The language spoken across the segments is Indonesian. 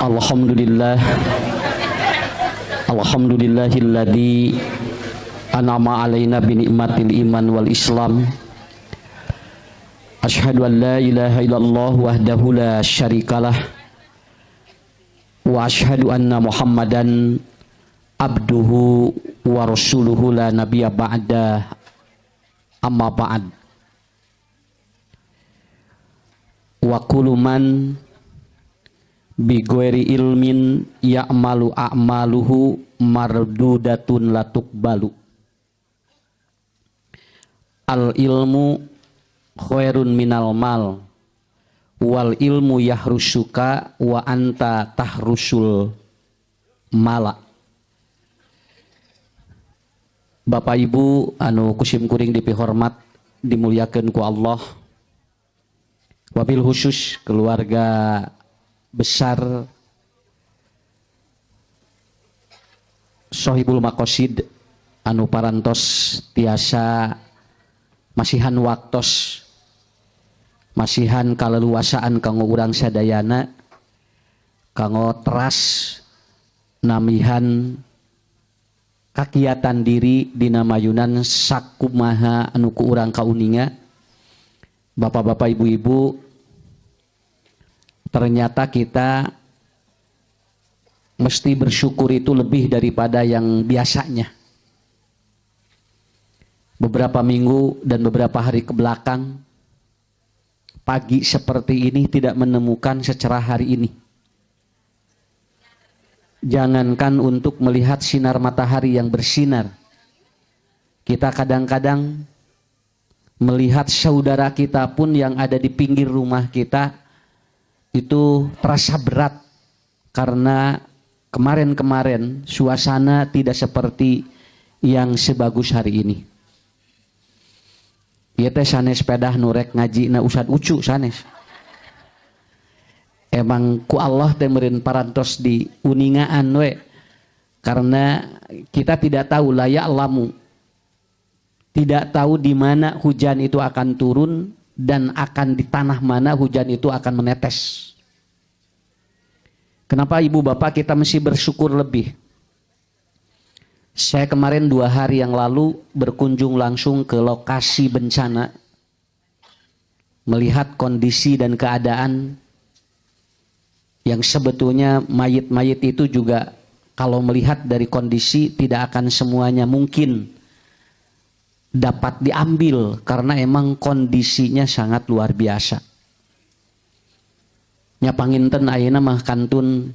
Alhamdulillah. Alhamdulillahilladzi an'ama alaina bi ni'matil iman wal islam. Asyhadu an la ilaha illallah wahdahu la syarikalah wa asyhadu anna Muhammadan abduhu wa rasuluhu la nabiyya ba'da, amma ba'd. Wa kullu man bi ghairi ilmin ya'malu a'maluhu mardudatun la tuqbalu. Al ilmu khairun minal mal wal ilmu yahrusuka wa anta tahrusul mala. Bapak Ibu anu kusim kuring dipihormat dimuliakeun ku Allah, wabil khusus keluarga besar Sohibul Maqasid anu parantos tiasa masihan waktos, masihan kaleluasaan kanggo urang sadayana, kanggo teras namihan kakiatan diri dina mayunan sakumaha anu ku urang kauninga. Bapak-bapak, ibu-ibu, ternyata kita mesti bersyukur itu lebih daripada yang biasanya. Beberapa minggu dan beberapa hari ke belakang, pagi seperti ini tidak menemukan secerah hari ini. Jangankan untuk melihat sinar matahari yang bersinar, kita kadang-kadang melihat saudara kita pun yang ada di pinggir rumah kita itu terasa berat karena kemarin-kemarin suasana tidak seperti yang sebagus hari ini. Ieu teh sanes pedah nurek ngaji na Ustad Ucu sanes. Emang ku Allah teh meureun parantos di uningaan we. Karena kita tidak tahu layak lamu. Tidak tahu di mana hujan itu akan turun dan akan di tanah mana hujan itu akan menetes. Kenapa ibu bapak kita mesti bersyukur lebih? Saya kemarin 2 hari yang lalu berkunjung langsung ke lokasi bencana, melihat kondisi dan keadaan yang sebetulnya mayit-mayit itu juga kalau melihat dari kondisi tidak akan semuanya mungkin dapat diambil karena emang kondisinya sangat luar biasa. Nyapanginten ayeuna mah kantun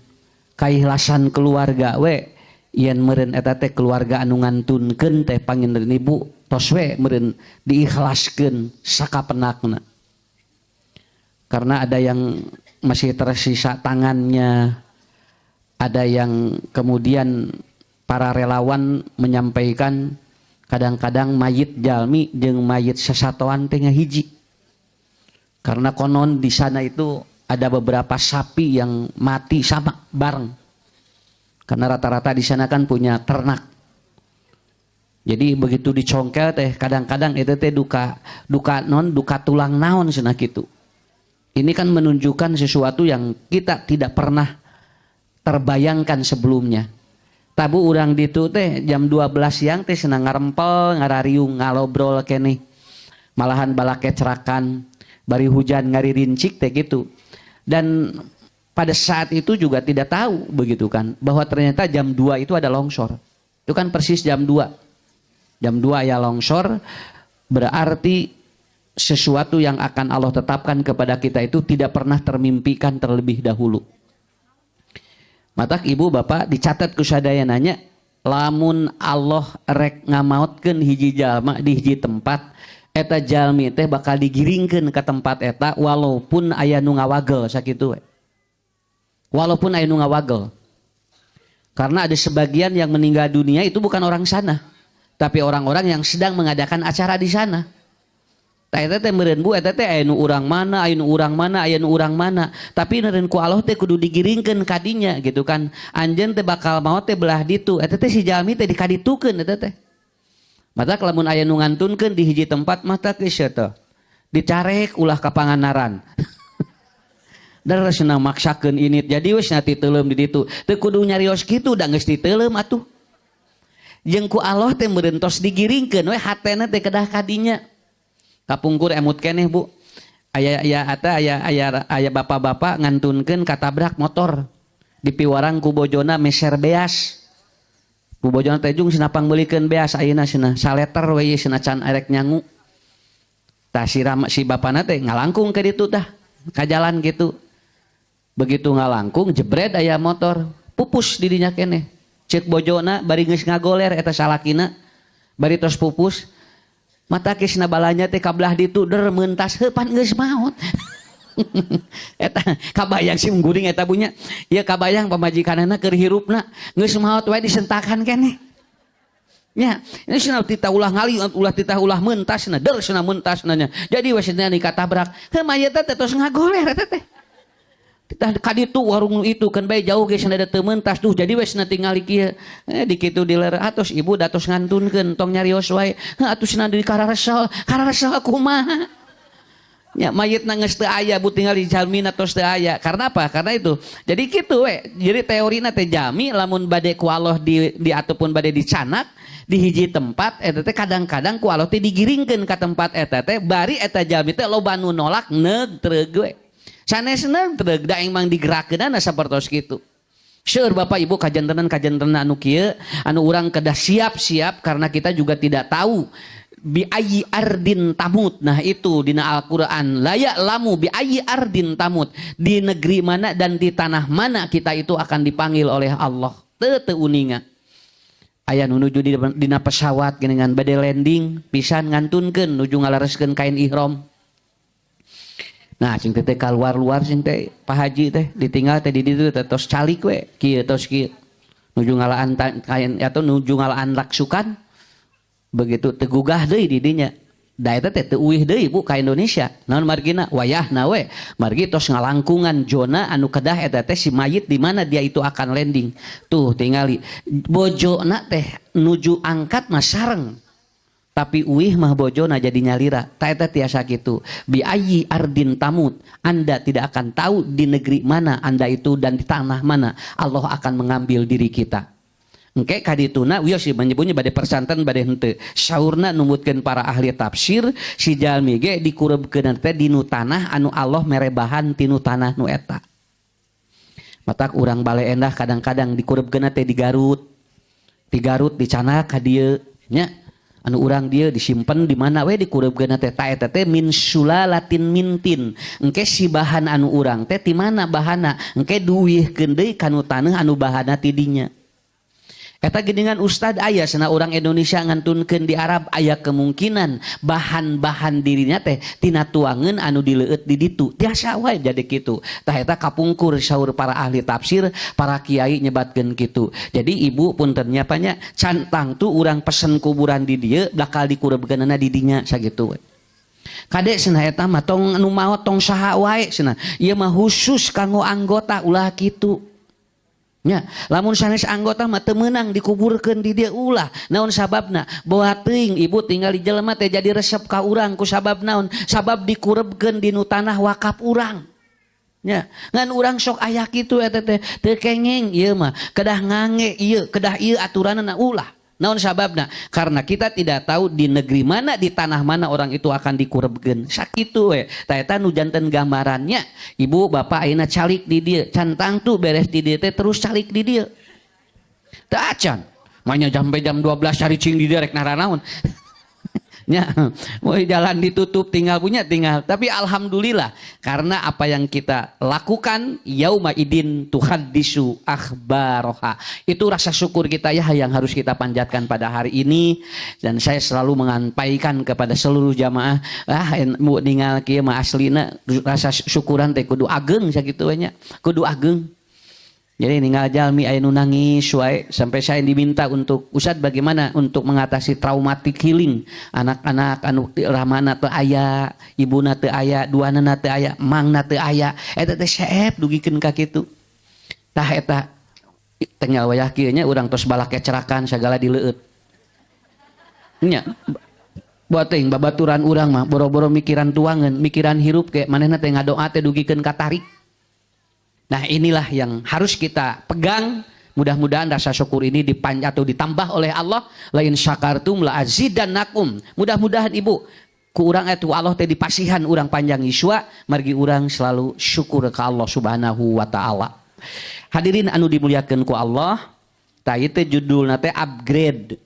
kaikhlasan keluarga we yen meureun eta teh keluarga anu ngantunkeun teh panginten ibu tos we meureun diikhlaskeun sakapenakna. Karena ada yang masih tersisa tangannya, ada yang kemudian para relawan menyampaikan kadang-kadang mayit jalmi jeung mayit sasatoan teh ngahiji. Karena konon di sana itu ada beberapa sapi yang mati sama bareng. Karena rata-rata di sana kan punya ternak. Jadi begitu dicongkel teh kadang-kadang itu teh duka tulang naon cenah kitu. Ini kan menunjukkan sesuatu yang kita tidak pernah terbayangkan sebelumnya. Tabu urang ditu teh jam 12 siang teh senang ngarempel, ngarariung, ngalobrol keneh. Malahan balake cerakan, bari hujan ngaririncik teh gitu. Dan pada saat itu juga tidak tahu begitu kan, bahwa ternyata jam 2 itu ada longsor. Itu kan persis jam 2. Jam 2 ya longsor, berarti sesuatu yang akan Allah tetapkan kepada kita itu tidak pernah termimpikan terlebih dahulu. Matak ibu bapak dicatat ku sadaya nanya, lamun Allah rek ngamautkeun hiji jalma di hiji tempat, eta jalmi teh bakal digiringkeun ke tempat eta walaupun aya nu ngawagel sakitu we. Walaupun aya nu ngawagel. Karena ada sebagian yang meninggal dunia itu bukan orang sana, tapi orang-orang yang sedang mengadakan acara di sana. Eta teh meureun bu, eta teh aya nu urang mana, aya nu urang mana, aya nu urang mana. Tapi neureun ku Allah teh kudu digiringkeun ka dinya gitu kan. Anjeun teh bakal maot teh belah ditu. Eta teh si jalmi teh dikaditukeun eta teh. Mata lamun aya nu ngantunkeun di hiji tempat mata geus eta. Dicarek ulah ka Pangandaran. dar cenah maksakeun ini jadi wes nanti teuleum di ditu teu kudu nyarios kitu da geus diteuleum atuh jeung ku Allah teh meureun tos digiringkeun we hatena teh kedah kadinya kapungkur emut keneh Bu aya bapak-bapak ngantunkeun katabrak motor di piwarang ku bojona meser beas ku bojona teh jung cenah pangbelikeun beas ayeuna cenah saleter we cenah can erek nyangu tah si bapana teh ngalangkung ke ditu tah ka jalan gitu begitu ngalangkung jebret aya motor pupus di dinya keneh ceuk bojona bari geus ngagoler eta salakina bari tos pupus mata kisna balanya teh kabelah ditu der meuntas heupan geus maot eta kabayang si guring eta punya ieu kabayang pamajikanana keur hirupna geus maot wae disentakan keneh nya ini cenah tita ulah ngali ulah tita ulah meuntasna der cenah meuntasna nya jadi we cenah dikatabrak heuh mah ieu teh tos ngagoler eta teh tah kaditu warung itu kan bae jauh geus cenah teu meuntas tuh jadi we cenah tingali kieu di kitu diler atos ibu datos ngantunkeun tong nyarios wae atuh cenah di kararasa kumaha nya mayitna geus teu aya bu tinggal di jalmina tos teu aya karena apa karena itu jadi kitu we jadi teorina teh jami lamun bade ku Allah di ataupun bade dicanak di hiji tempat eta teh kadang-kadang ku Allah teh digiringkeun ka tempat eta teh bari eta jalmi teh loba nu nolak neug treug we sanesna treug da emang digerakkeunana sapertos kitu seueur Bapak Ibu kajantenan anu kieu anu urang kedah siap-siap karena kita juga tidak tahu bi ayyi ardin tamut nah itu dina Al-Qur'an layak lamu bi ayyi ardin tamut di negeri mana dan di tanah mana kita itu akan dipanggil oleh Allah teu uninga aya nu nuju dina pesawat geningan bade landing pisan ngantunkeun nuju ngalareskeun kain ihram nah cing teh kaluar cing teh Pak Haji teh ditinggal teh di ditu teh tos calik we kieu tos kieu nuju ngalaan kain atau nuju ngalaan laksukan begitu tegugah deui di dinya da eta teh teu uih deui Bu ka Indonesia naon margina wayahna we margi tos ngalangkungan zona anu kedah eta teh si mayit di mana dia itu akan landing tuh tingali bojona teh nuju angkat mah sareng tapi uih mah bojona jadi nyalira ta eta tiasa kitu bi ayyi ardin tamut Anda tidak akan tahu di negeri mana Anda itu dan di tanah mana Allah akan mengambil diri kita engke kadituna wios menyebutnya bade persanten bade henteu saurna numutkeun para ahli tafsir si jalmi ge dikurebkeun teh dinu tanah anu Allah merebahan tinu tanah nu eta matak urang bale endah kadang-kadang dikurebkeun teh di Garut dicanak ka dieu nya anu urang dia disimpen di mana we dikurebkeun teh ta eta teh min sulalatin mintin engke si bahan anu urang teh ti mana bahana engke duwihkeun deui kanu taneuh anu bahana ti dinya eta geuningan ustad aya cenah urang Indonesia ngantunkeun di Arab aya kemungkinan bahan-bahan dirinya teh tina tuangeun anu dileueut di ditu tiasa wae jadi kitu tah eta kapungkur saur para ahli tafsir para kiai nyebatkeun kitu jadi ibu punten nya panya cantang tuh urang pesen kuburan di dieu bakal dikurebkeunana di dinya sakitu we kade cenah eta mah tong anu maot tong saha wae cenah ieu mah khusus kanggo anggota ulah kitu nya lamun sanes anggota mah teu meunang dikuburkeun di dieu ulah naon sababna bawa teuing ibu tinggal di jelema teh jadi resep ka urang ku sabab naon sabab dikurebkeun di nu tanah wakaf urang nya ngan urang sok aya kitu eta teh teu kengeng ieu mah kedah ngange ieu kedah ieu aturanna ulah naon sababna karena kita tidak tahu di negeri mana di tanah mana orang itu akan dikurebkeun sakitu we ta eta nu janten gambarannya ibu bapak ayeuna calik di dieu cantang tuh beres di dieu teh terus calik di dieu teu acan manya sampai jam 12 cari cing di dieu rek naranaon nya mau jalan ditutup tinggal tapi alhamdulillah karena apa yang kita lakukan yauma idin tuhaddisu akhbaroha itu rasa syukur kita ya yang harus kita panjatkan pada hari ini dan saya selalu menyampaikan kepada seluruh jamaah mau tinggal kieu mah aslina rasa syukuran teh kudu ageng sakitu we nya kudu ageng. Jadi ninggal jalmi aya nu nangis wae sampai saya diminta untuk Ustad bagaimana untuk mengatasi traumatic healing anak-anak anu ramana teu aya, ibuna teu aya, duanana teu aya, mangna teu aya. Eta teh saep dugikeun ka kitu. Tah eta tinggal wayah kieu nya urang tos balak kecerakan sagala dileueut. Nya buat teuing babaturan urang mah boro-boro mikiran tuangan, mikiran hirup ke manehna teh ngadoa teh dugikeun ka tarik. Nah inilah yang harus kita pegang. Mudah-mudahan rasa syukur ini atau ditambah oleh Allah. Lain syakartum la azidannakum. Mudah-mudahan ibu ku urang itu Allah teh dipasihan urang panjang iswa, margi urang selalu syukur ke Allah Subhanahu wa taala. Hadirin anu dimuliakeun ku Allah, tah ieu judulna teh upgrade.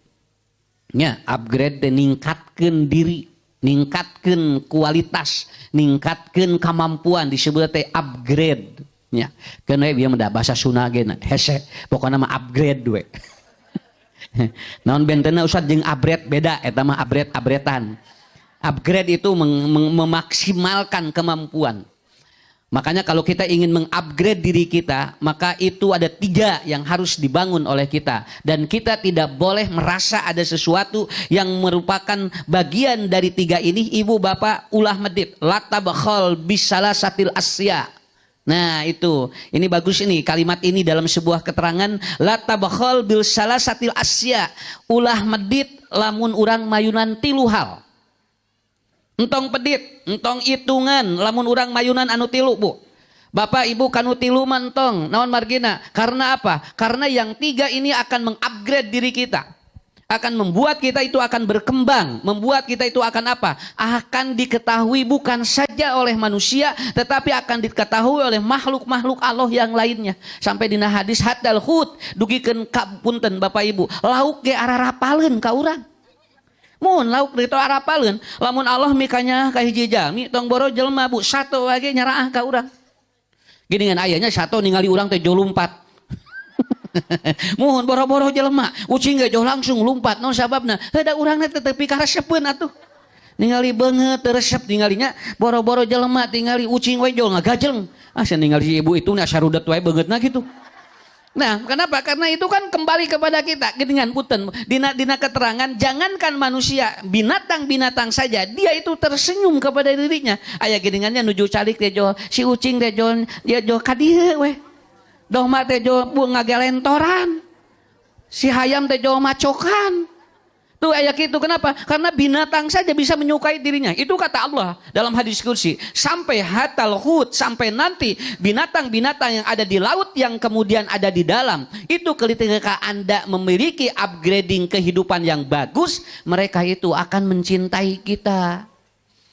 Nya, upgrade teh ningkatkeun diri, ningkatkeun kualitas, ningkatkeun kemampuan, disebut teh upgrade. Ya, karena dia mendak bahasa Sunda gena hese pokoknya mah upgrade we. Naon bentena usah jeung upgrade beda eta mah upgrade-upgradean. Upgrade itu memaksimalkan kemampuan. Makanya kalau kita ingin mengupgrade diri kita, maka itu ada 3 yang harus dibangun oleh kita. Dan kita tidak boleh merasa ada sesuatu yang merupakan bagian dari 3 ini. Ibu bapak ulah medit. Latabakhal bisalasatil asya. Nah itu, ini bagus ini kalimat ini dalam sebuah keterangan. Latabakhal bisalasatil asya. Ulah medit lamun urang mayunan 3 hal. Entong pedit, entong hitungan, lamun urang mayunan anu 3 bu. Bapak ibu kanu 3 mantong, naon margina? Karena apa? Karena yang 3 ini akan mengupgrade diri kita. Akan membuat kita itu akan berkembang. Membuat kita itu akan apa? Akan diketahui bukan saja oleh manusia, tetapi akan diketahui oleh makhluk-makhluk Allah yang lainnya. Sampai dina hadis haddal hut, dugikeun ka punten Bapak Ibu, lauk ge ararapaleun ka urang. Mun lauk itu arapaleun, lamun Allah mikanya ka hiji jalmi tong boro jelema bu, sato wage nyaraah ka urang. Gini ngan ayahnya sato ningali urang teh jo lumpat. Mohon boro-boro jelema ucing ge jo langsung lumpat. Naon sababna? Heuda urangna teh teu pikaresepkeun atuh. Ningali beungeut teu resep tingalinya boro-boro jelema tingali ucing we jo ngagajeng. Asa ningali si ibu itu nya sarudet wae beungeutna gitu. Nah, kenapa? Karena itu kan kembali kepada kita. Geningan punten dina keterangan, jangankan manusia, binatang-binatang saja dia itu tersenyum kepada dirinya. Aya geningannya nuju calik teh jo si ucing teh jo dia jo ka dieu we. Doh mah teh jo ngagelentoran. Si hayam teh jo macokan. Tuh ayat itu kenapa? Karena binatang saja bisa menyukai dirinya. Itu kata Allah dalam hadis kursi. Sampai hatal hut, sampai nanti binatang-binatang yang ada di laut yang kemudian ada di dalam. Itu ketika Anda memiliki upgrading kehidupan yang bagus, mereka itu akan mencintai kita.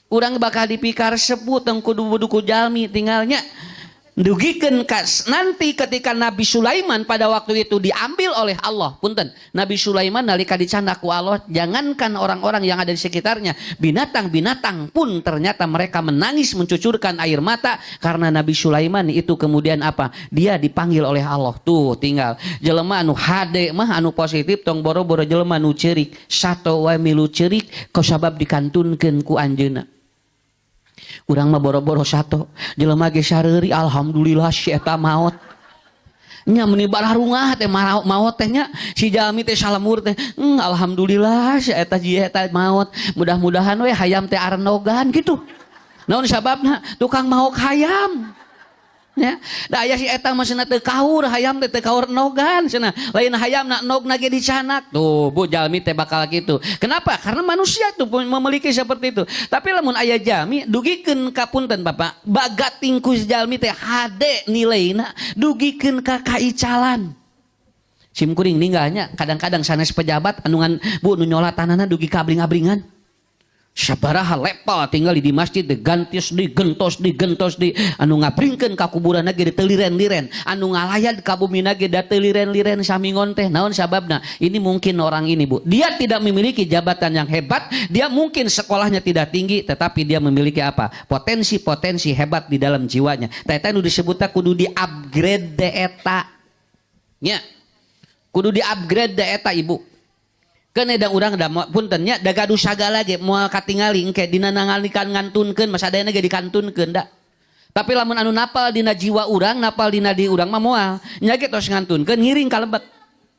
Urang bakal dipikar sebut tengkudu-buduku jalmi tinggalnya. Dugikeun nanti ketika Nabi Sulaiman pada waktu itu diambil oleh Allah. Punten, Nabi Sulaiman nalika dicandak ku Allah, jangankan orang-orang yang ada di sekitarnya, binatang-binatang pun ternyata mereka menangis mencucurkan air mata karena Nabi Sulaiman itu kemudian apa? Dia dipanggil oleh Allah. Tuh tinggal jelema anu hade mah anu positif tong boro-boro jelema anu ceurik, sato wae milu ceurik kau sabab dikantunkeun ku anjeunna. Urang mah boro-boro sato jelema ge sareuri alhamdulillah si eta maot nya meuni bararungah teh maot teh nya si jalmi teh salemur teh alhamdulillah si eta maot mudah-mudahan we hayam teh arenogan gitu. Naon sababna? Tukang maok hayam ya. Da aya si eta mah cenah teu kaur hayam teh teu kaur nogan cenah. Lain hayam na nogna ge dicanak. Tuh bu jalmi teh bakal gitu. Kenapa? Karena manusia tuh memiliki seperti itu. Tapi lamun aya jalmi dugikeun ka punten Bapak, bagat tingku jalmi teh hade nilaina dugikeun ka kaicalan. Sim kuring ninggalnya kadang-kadang sanes pejabat anu ngan bu nu nyolatanana dugi ka abring-abringan. Sabaraha lepal tinggal di masjid digantos di anu ngabringkeun ka kuburan ge diteliren-liren anu ngalayan ka bumi ge da teliren-liren samingon teh naon sababna? Ini mungkin orang ini bu, dia tidak memiliki jabatan yang hebat, dia mungkin sekolahnya tidak tinggi, tetapi dia memiliki apa? Potensi-potensi hebat di dalam jiwanya. Eta nu disebutna kudu di upgrade eta nya, kudu di upgrade eta ibu. Kene da urang da puntennya da gaduh sagala ge moal katingali engke dina nangalikeun ngantunkeun mas sadayana ge dikantunkeun da. Tapi lamun anu napal dina jiwa urang, napal dina di urang mah moal nya ge tos ngantunkeun ngiring ka lebet.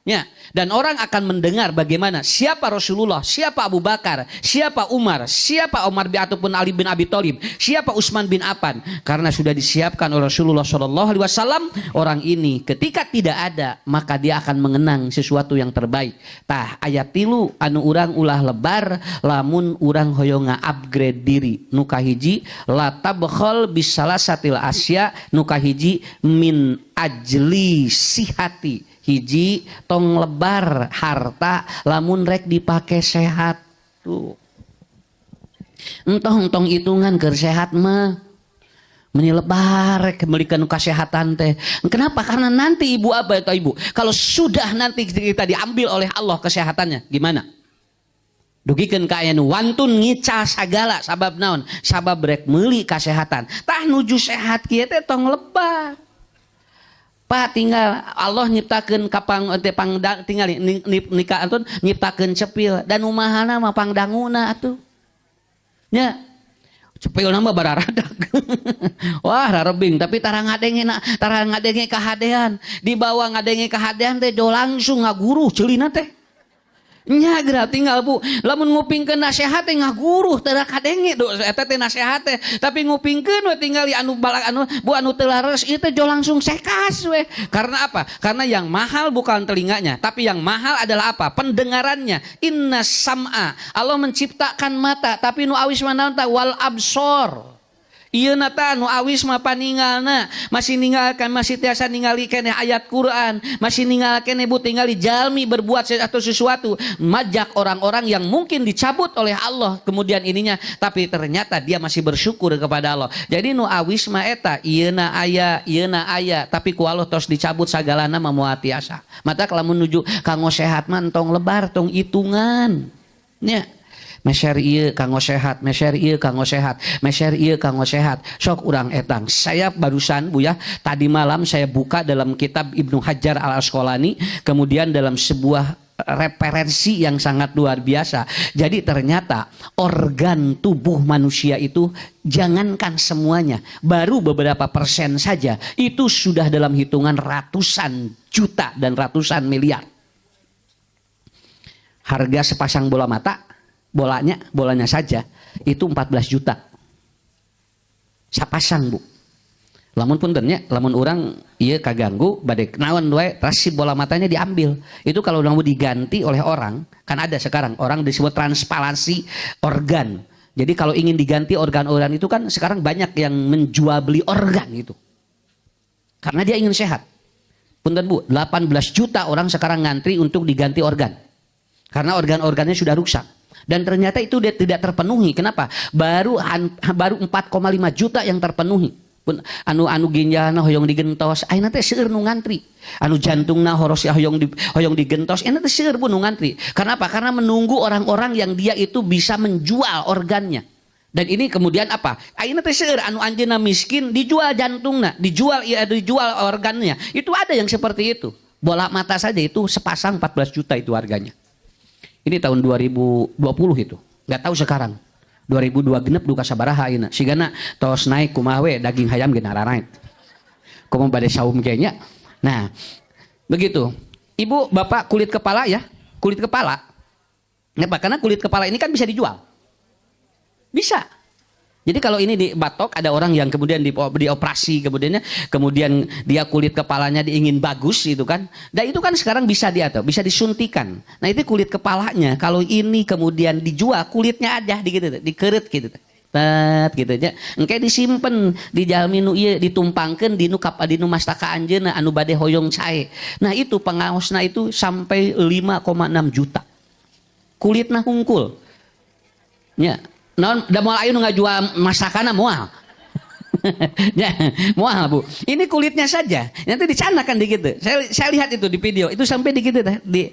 Ya, dan orang akan mendengar bagaimana siapa Rasulullah, siapa Abu Bakar, siapa Umar, siapa Umar bin ataupun Ali bin Abi Thalib, siapa Utsman bin Affan, karena sudah disiapkan oleh Rasulullah Shallallahu Alaihi Wasallam. Orang ini ketika tidak ada maka dia akan mengenang sesuatu yang terbaik. Tah ayat tilu anu urang ulah lebar lamun urang hoyong upgrade diri. Nukahiji la tabkhal bisalasatil asya, nukahiji min ajli sihati. Hiji tong lebar harta lamun rek dipake sehat tuh. Entong hitungan ke sehat mah menyelebar kembalikan kesehatan teh. Kenapa? Karena nanti ibu apa atau ibu kalau sudah nanti kita diambil oleh Allah kesehatannya gimana? Dugikeun ka aya nu wantun ngica sagala sabab naon? Sabab rek meuli kesehatan. Tah nuju sehat kieu teh tong lebar. Pak tinggal Allah nyiptakeun kapang teh pangdang tinggal nikah antun nyiptakeun cepil dan umahana mah pangdanguna atuh. Nya. Cepil nama bararadak. Wah rarebing tapi tara ngadenge kahadean. Di bawah ngadenge kahadean teh do langsung ngaguru ceulina teh. Nya geura tinggal bu lamun ngupingkeun nasihat teh ngaguru teu kadenge do eta teh nasihat teh tapi ngupingkeun we tingali anu teu lares ieu teh jo langsung sekas we. Karena apa? Karena yang mahal bukan telinganya tapi yang mahal adalah apa? Pendengarannya. Inna sam'a, Allah menciptakan mata tapi nu awis manaon tah wal absor. Ieu nata nu awis mah paningalna masih ninggalkan masih tiasa ningali keneh ayat Quran masih ninggalkan ibu tingali jalmi berbuat atau sesuatu majak orang-orang yang mungkin dicabut oleh Allah kemudian ininya tapi ternyata dia masih bersyukur kepada Allah. Jadi nu awis mah eta ieuna aya tapi ku Allah tos dicabut sagalana mah moal tiasa. Mata lamun nuju kanggo sehat mah tong lebar tong hitungan nya. Meser ieu kanggo sehat, meser ieu kanggo sehat, meser ieu kanggo sehat. Sok urang etang. Saya barusan Bu ya, tadi malam saya buka dalam kitab Ibnu Hajar Al-Asqalani, kemudian dalam sebuah referensi yang sangat luar biasa. Jadi ternyata organ tubuh manusia itu jangankan semuanya, baru beberapa persen saja itu sudah dalam hitungan ratusan juta dan ratusan miliar. Harga sepasang bola mata bolanya saja itu 14 juta sapasang bu. Lamun puntennya lamun orang iya kaganggu badai naon wae rasi bola matanya diambil itu kalau mau diganti oleh orang kan ada sekarang orang disebut transplantasi organ. Jadi kalau ingin diganti organ-organ itu kan sekarang banyak yang menjual beli organ itu karena dia ingin sehat. Punten bu 18 juta orang sekarang ngantri untuk diganti organ karena organ-organnya sudah rusak. Dan ternyata itu dia tidak terpenuhi. Kenapa? Baru 4,5 juta yang terpenuhi. Anu ginjalna hoyong digentos, ayeuna teh seueur nu ngantri. Anu jantungna horos hoyong digentos, ayeuna teh seueur nu ngantri. Karena apa? Karena menunggu orang-orang yang dia itu bisa menjual organnya. Dan ini kemudian apa? Ayeuna teh seueur anu anjeunna miskin dijual jantungna, dijual organnya. Itu ada yang seperti itu. Bola mata saja itu sepasang 14 juta itu harganya. Ini tahun 2020 itu. Nggak tahu sekarang. 2002 genep duka sabaraha ayeuna. Sigana tos naik kumaha we daging hayam geus naik. Kumaha bade saum ge nya. Nah, begitu. Ibu, Bapak kulit kepala ya. Kulit kepala. Kenapa? Karena kulit kepala ini kan bisa dijual. Bisa. Jadi kalau ini di batok ada orang yang kemudian dioperasi kemudian dia kulit kepalanya diingin bagus gitu kan. Dan itu kan sekarang bisa bisa disuntikan. Nah itu kulit kepalanya kalau ini kemudian dijual kulitnya aja dikeret gitu. Gitu aja. Engke disimpen di jalmi nu ieu ditumpangkeun dinu mastaka anjeunna anu bade hoyong cae. Nah itu pengaosna itu sampai 5,6 juta. Kulitna hungkul. Nya. Non, da moal ayeuna ngajual masakana moal. Ya, moal Bu. Ini kulitnya saja. Nanti dicanakan dikit. Saya lihat itu di video. Itu sampai dikit di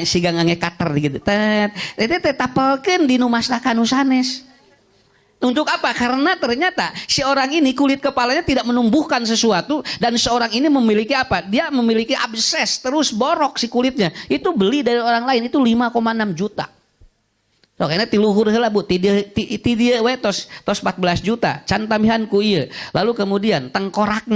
siga ngange cutter dikit. Teh tapelkeun di nu masakan nu sanes. Untuk apa? Karena ternyata si orang ini kulit kepalanya tidak menumbuhkan sesuatu dan seorang ini memiliki apa? Dia memiliki abses terus borok si kulitnya. Itu beli dari orang lain itu 5,6 juta. sok enak tiluhur heula Bu ti dieu we tos 14 juta can tambihan ku ieu. Lalu kemudian tengkorak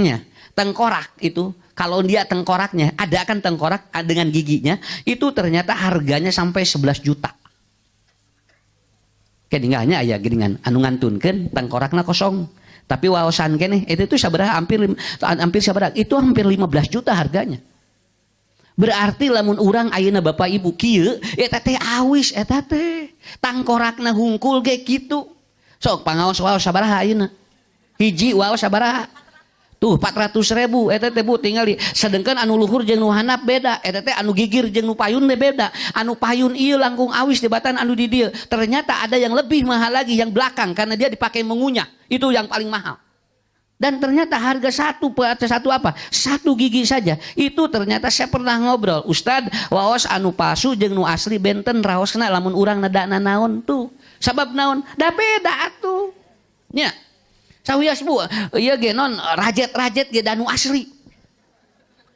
itu kalau dia tengkoraknya ada kan tengkorak dengan giginya itu ternyata harganya sampai 11 juta. Kedingahnya aya geuningan anu ngantunkeun tengkorakna kosong. Tapi wawasan keneh itu sabaraha hampir sabaraha itu hampir 15 juta harganya. Berarti lamun urang ayeuna Bapak Ibu kieu eta teh awis eta teh tangkorakna hungkul ge kitu. Sok pangaos-waos sabaraha ayeuna? Hiji waos sabaraha? Tuh 400.000 eta teh Bu tingali sedengkeun anu luhur jeung nu handap beda eta teh anu gigir jeung nu payun teh beda. Anu payun ieu langkung awis tibatan anu di dieu. Ternyata ada yang lebih mahal lagi yang belakang karena dia dipakai mengunyah. Itu yang paling mahal. Dan ternyata harga satu apa? Satu gigi saja. Itu ternyata saya pernah ngobrol. Ustad, waos anu palsu jeung nu asli benten raosna lamun urang nadana naon tuh. Sabab naon? Da beda atuh. Nya. Sawias Bu, ieu ge non rajet-rajet ge anu asli.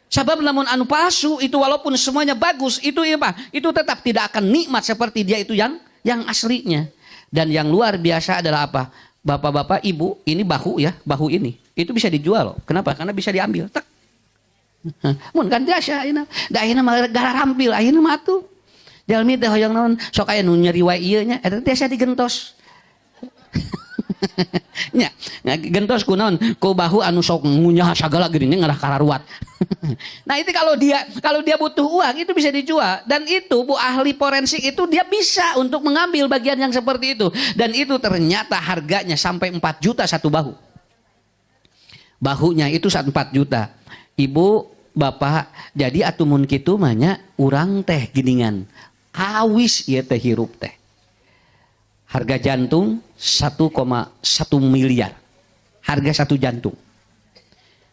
Sabab lamun anu palsu itu walaupun semuanya bagus, itu apa? Itu tetap tidak akan nikmat seperti dia itu yang aslinya. Dan yang luar biasa adalah apa? Bapak-bapak, ibu, ini bahu ya, bahu ini. Itu bisa dijual loh. Kenapa? Karena bisa diambil. Tak. Mun kan biasa ayeuna. Da ayeuna mah gara rampil, ayeuna mah atuh. Jalmi teh hoyong naon sok aya nu nyeri wae ieu nya, eta tiasa digentos. Nya, gentos ku naon? Ku bahu anu sok ngunyah sagala geuning ngarah kararuat. Nah, itu kalau dia butuh uang itu bisa dijual dan itu Bu ahli forensik itu dia bisa untuk mengambil bagian yang seperti itu dan itu ternyata harganya sampai 4 juta satu bahu. Bahunya itu 4 juta. Ibu, Bapak, jadi atumun kitu mah nya urang teh geuningan. Awis ieu teh hirup teh. Harga jantung 1,1 miliar. Harga satu jantung.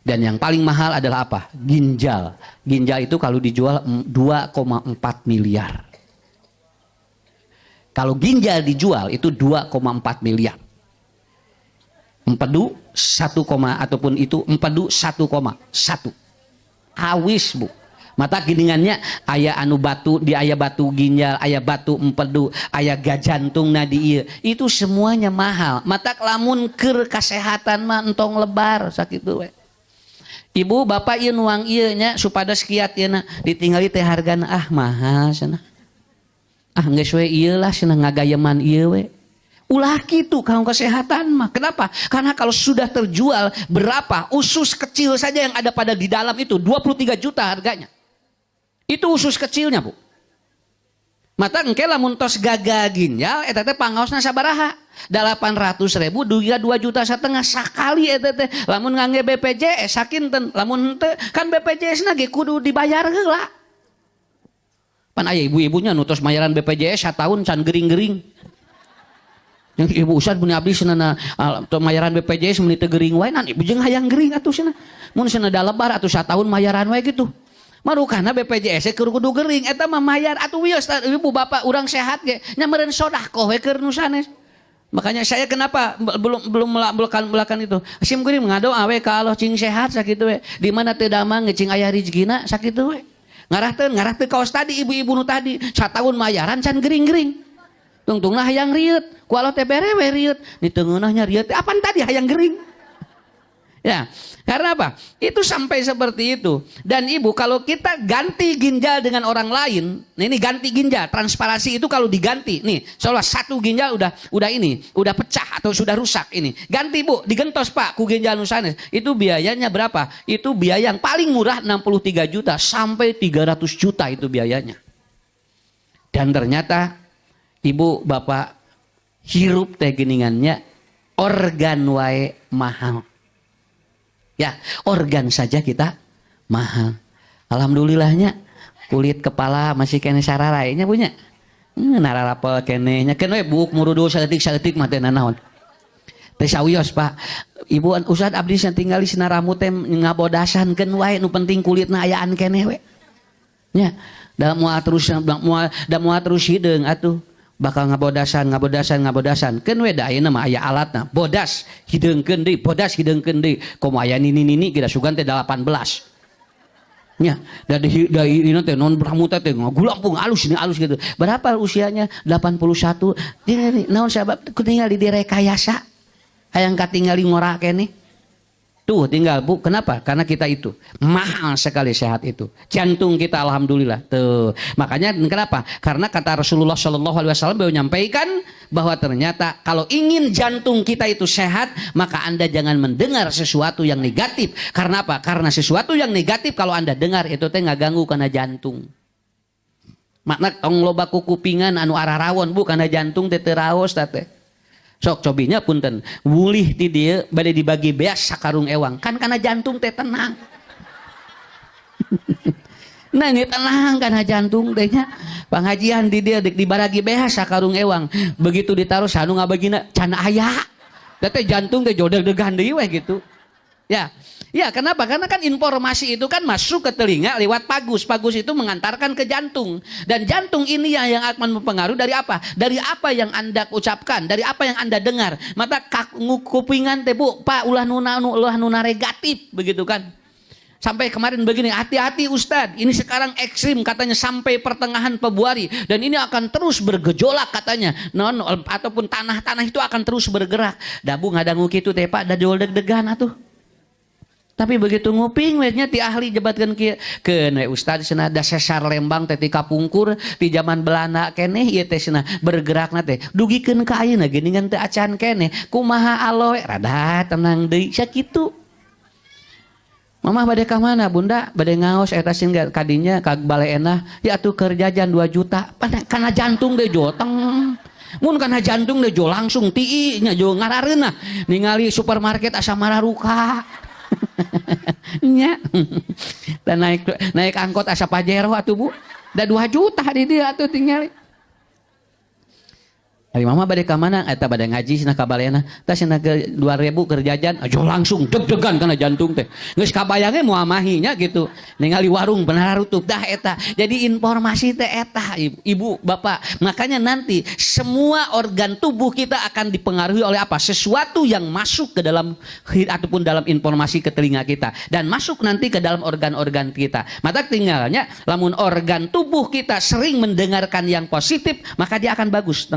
Dan yang paling mahal adalah apa? Ginjal. Ginjal itu kalau dijual 2,4 miliar. Kalau ginjal dijual itu 2,4 miliar. Empedu 1, ataupun itu empedu 1,1. Awis Bu. Mata giningannya aya anu batu di aya batu ginjal, aya batu empedu, aya gajantung na di ieu. Itu semuanya mahal. Mata lamun keur kasehatan mah entong lebar sakitu we. Ibu bapak ieu nuang ieu nya supados kiat ieu na ditinggali teh hargana mahal cenah. Geus we ieu lah cenah ngagayeman ieu we. Ulah kitu kaum kesehatan mah. Kenapa? Karena kalau sudah terjual berapa usus kecil saja yang ada pada di dalam itu 23 juta harganya. Itu usus kecilnya Bu. Mata engke lamun tos gagal ginjal eta teh pangaosna sabaraha? 800.000 duga 2,5 juta sakali eta teh. Lamun ngangge BPJS sakinten, lamun henteu kan BPJS na ge kudu dibayar heula. Pan aya ibu-ibunya nu tos mayaran BPJS satahun can gering-gering. Yang ibu Ustad punya abdi cenah mayaran BPJS meuni teu gering wae nan ibu jeung hayang gering atuh cenah. Mun cenah da lebar atuh satahun mayaran wae gitu. Marukana BPJS keur kudu gering eta mah mayar atuh wios ibu bapak urang sehat ge nya meureun sodaqoh we keur nu sanes. Makanya saya kenapa belum melakukan itu. Sim kuring ngadoa we ka Allah cing sehat sakitu we. Di mana teu damang cing aya rezekina sakitu we. Ngarah teu kaos tadi ibu-ibu nu tadi satahun mayaran can gering-gering. Tungtungna hayang rieut, ku Allah teh bere we rieut. Di teungeunahnya rieut apan tadi hayang gering. Ya, karena apa? Itu sampai seperti itu. Dan ibu, kalau kita ganti ginjal dengan orang lain, nah ini ganti ginjal, transparasi itu kalau diganti, nih, seolah satu ginjal udah pecah atau sudah rusak ini. Ganti Bu, digentos Pak, ku ginjal nusanes. Itu biayanya berapa? Itu biaya yang paling murah 63 juta sampai 300 juta itu biayanya. Dan ternyata ibu, bapak, hirup teh geningannya organ wae mahal. Ya, organ saja kita mahal. Alhamdulillahnya kulit kepala masih kene sararainya punya. Nararapel kene nya kene buk murudu saeutik mah teh nanaon. Teh sawios Pak. Ibu Ustad abdi tinggal di sina rambut teh ngabodasankeun wae nu penting kulitna ayaan kene we. Nya, da moal terus hideung atuh. Bakal ngabodasan keun we da ayeuna mah aya alatna bodas hideungkeun deui komo aya nini kita sugan teh 18 nya dari ini teh non pramuta teh ngagulampung alus ini alus gitu. Berapa usianya? 81. Tinggal naon sabab tinggal di direkayasa hayang katinggali ngora keneh. Tuh tinggal Bu, kenapa? Karena kita itu mahal sekali sehat itu. Jantung kita alhamdulillah. Tuh. Makanya kenapa? Karena kata Rasulullah Shallallahu alaihi wasallam beliau menyampaikan bahwa ternyata kalau ingin jantung kita itu sehat, maka Anda jangan mendengar sesuatu yang negatif. Karena apa? Karena sesuatu yang negatif kalau Anda dengar itu teh ngaganggu karena jantung. Makna tong loba kupingan anu arah rawon Bu karena jantung teh teraos teh. Sok cobinya punten wulih ti dieu bade dibagi beas sakarung ewang kan karena jantung teh tenang. Nah ini tenang karena jantung teh nya pangajian di dia dibagi beas sakarung ewang begitu ditaruh sanu ngabagina can aya teh jantung teh jodeg-degan deui we gitu ya. Ya kenapa? Karena kan informasi itu kan masuk ke telinga lewat pagus. Pagus itu mengantarkan ke jantung. Dan jantung ini yang akan mempengaruhi dari apa? Dari apa yang Anda ucapkan, dari apa yang Anda dengar. Mata kupingan teh Bu, Pak ulah nuna negatif begitu kan. Sampai kemarin begini, hati-hati Ustadz, ini sekarang ekstrim katanya sampai pertengahan Februari dan ini akan terus bergejolak katanya. Ataupun tanah-tanah itu akan terus bergerak. Da Bu ngadangu kitu teh Pak, da deg-degan atuh. Tapi begitu nguping wehnya ti ahli jebatkeun kieu keun we Ustaz cenah da sesar Lembang teh ti kapungkur ti zaman Belanda keneh ieu teh cenah bergerakna teh dugikeun ka ayeuna geuningan teu acan keneh kumaha aloe rada tenang deui sakitu. Mamah bade ka mana Bunda? Bade ngaos eta singga kadinya ka Bale Enah ya atuh keur jajan 2 juta kana jantung deui joteng. Mun kana jantung deui jo langsung tii nya jo ngarareunna ningali supermarket asa mararuka. Nya dan naik angkot asa Pajero atuh Bu da 2 juta di dia atuh tinggal Ari mama bade ka mana eta bade ngaji cenah ka balena tah cenah ke 2000 keur jajan aja langsung deg-degan kana jantung teh geus kabayang moal mahinya gitu ningali warung benar tutup dah eta. Jadi informasi teh eta Ibu Bapak, makanya nanti semua organ tubuh kita akan dipengaruhi oleh apa? Sesuatu yang masuk ke dalam ataupun dalam informasi ke telinga kita dan masuk nanti ke dalam organ-organ kita. Maka tinggalnya lamun organ tubuh kita sering mendengarkan yang positif maka dia akan bagus.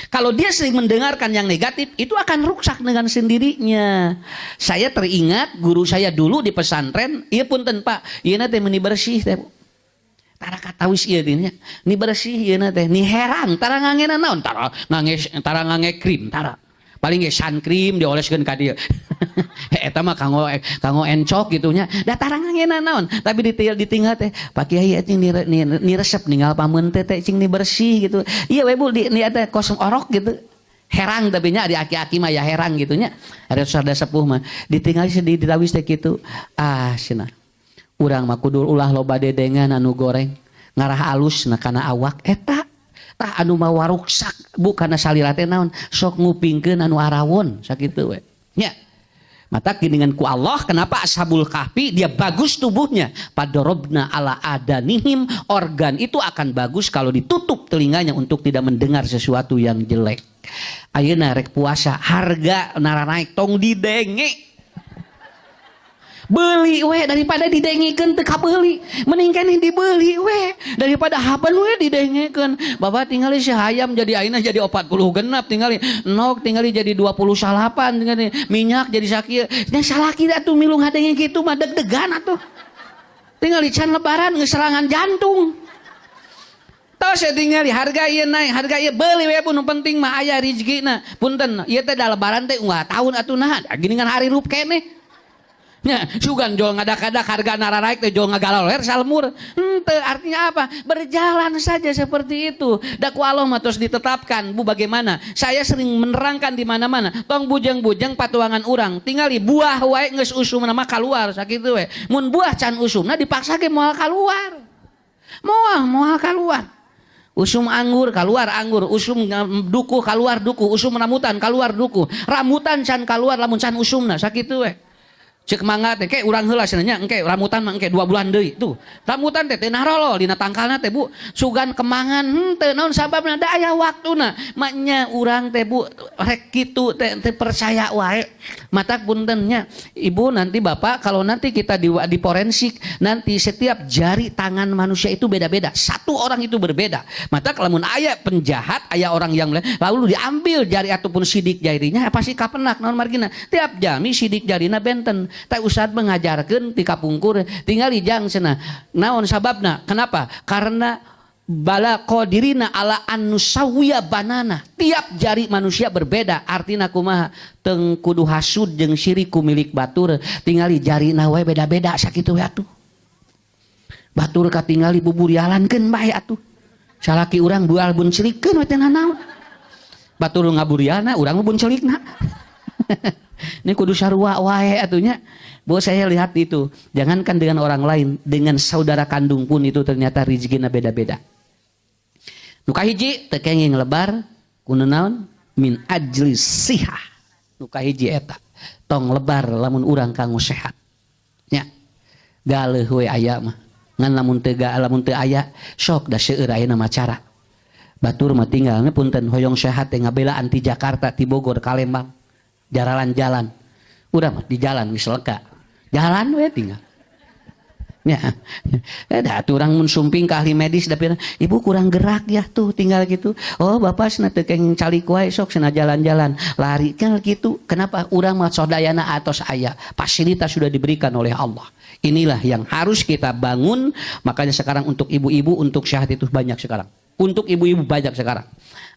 Kalau dia sering mendengarkan yang negatif itu akan rusak dengan sendirinya. Saya teringat guru saya dulu di pesantren, iya punten Pak, ieu teh meuni bersih teh. Tara katawis ieu teh nya. Ni bersih ieu teh, ni heran tara ngangena naon? Tara ngange krim tara. Paling ge sun cream dioleskeun ka dieu. Eta mah kanggo encok gitu nya. Da tara ngangena naon? Tapi ditinggal teh, Pak Kiai cing ni resep ninggal pameun teh cing ni bersih gitu. Iya we Bu ni eta kosong orok gitu. Herang tapi nya di aki-aki mah ya herang gitu nya. Ada sada sepuh mah ditinggal sedih ditawis teh kitu. Ah cenah. Urang mah kudu ulah loba dedengan anu goreng. Ngarah alus na kana awak eta. Tah anu mah waruksak Bu kana salira teh naon sok ngupingkeun anu arawon sakitu we nya. Mata dengan ku Allah kenapa Ashabul Kahfi dia bagus tubuhnya padorobna ala adanihim, organ itu akan bagus kalau ditutup telinganya untuk tidak mendengar sesuatu yang jelek. Ayeuna rek puasa harga nara naik tong didenge beli we daripada didengikeun teu kabeuli mending keneh dibeli we daripada haban we didengikeun. Bapak tinggali si hayam jadi ayeuna jadi 40 genap tinggali nok tinggali jadi 20 salapan tinggali minyak jadi sakieu nya salaki atuh milu ngadenge kitu mah deg-degan atuh tinggali can lebaran geus serangan jantung. Tos tinggali harga ieu naik harga ieu beuli we pun penting mah aya rezekina punten ieu teh da lebaran teh unggal tahun atuh naha geuningan hari rup keneh. Ya, sugan jual ngadak-ngadak harga nara naik teh jual ngagaloler salmur. Artinya apa? Berjalan saja seperti itu. Daku Allah mah terus ditetapkan. Bu bagaimana? Saya sering menerangkan di mana-mana. Tong bujang-bujang patuangan urang. Tinggali buah wae geus usum nama keluar sakitu we. Mun buah can usumna dipaksa ge moal keluar. Moal keluar. Usum anggur keluar anggur, usum duku keluar duku, usum rambutan keluar duku. Rambutan can keluar lamun can usumna sakitu we. Cek mangga teh ke urang heula cenanya engke rambutan mah engke 2 bulan deui tuh. Rambutan teh teu narolo dina tangkalna teh Bu. Sugan kemangan henteu naon sababna da aya waktuna. Maknya urang teh Bu rek kitu teh percaya wae. Matak punten nya. Ibu nanti Bapak kalau nanti kita di forensik nanti setiap jari tangan manusia itu beda-beda. Satu orang itu berbeda. Matak lamun aya penjahat, aya orang yang lalu diambil jari ataupun sidik jarinya pasti kapenak naon margina. Tiap jami sidik jarina benten. Tak usah mengajarkan di kapungkur tinggal ijang cenah naon sababna kenapa karena bala qadirina ala annusawiya banana tiap jari manusia berbeda artina kumaha teng kudu hasud jeung syiriku milik batur tingali jarina we beda-beda sakitu we atuh batur katingali buburialankeun bae atuh salaki urang bual bun celikeun we teh naon batur ngaburiana urang bun celikna ini kudu sarua wae atunya. Bahwa saya lihat itu, jangankan dengan orang lain, dengan saudara kandung pun itu ternyata rezekinya beda-beda. Nuka hiji teu kenging lebar kudu naon min ajli sihah. Nuka hiji eta tong lebar lamun urang kanggo sehat. Nya. Galeuh we aya mah. Ngan lamun teu aya sok da seueur ayeuna macara. Batur mah tinggalna punten hoyong sehat teh ngabela anti Jakarta ti Bogor ka Lembang. Jalan udah di jalan wis leka jalan we tinggal ya ada orang mun sumping ke ahli medis tapi ibu kurang gerak ya tuh tinggal gitu oh bapak cenah teu kenging calik wae sok cenah jalan-jalan lari kan gitu kenapa urang mah sodayana atos aya fasilitas sudah diberikan oleh Allah inilah yang harus kita bangun makanya sekarang untuk ibu-ibu untuk sehat itu banyak sekarang untuk ibu-ibu banyak sekarang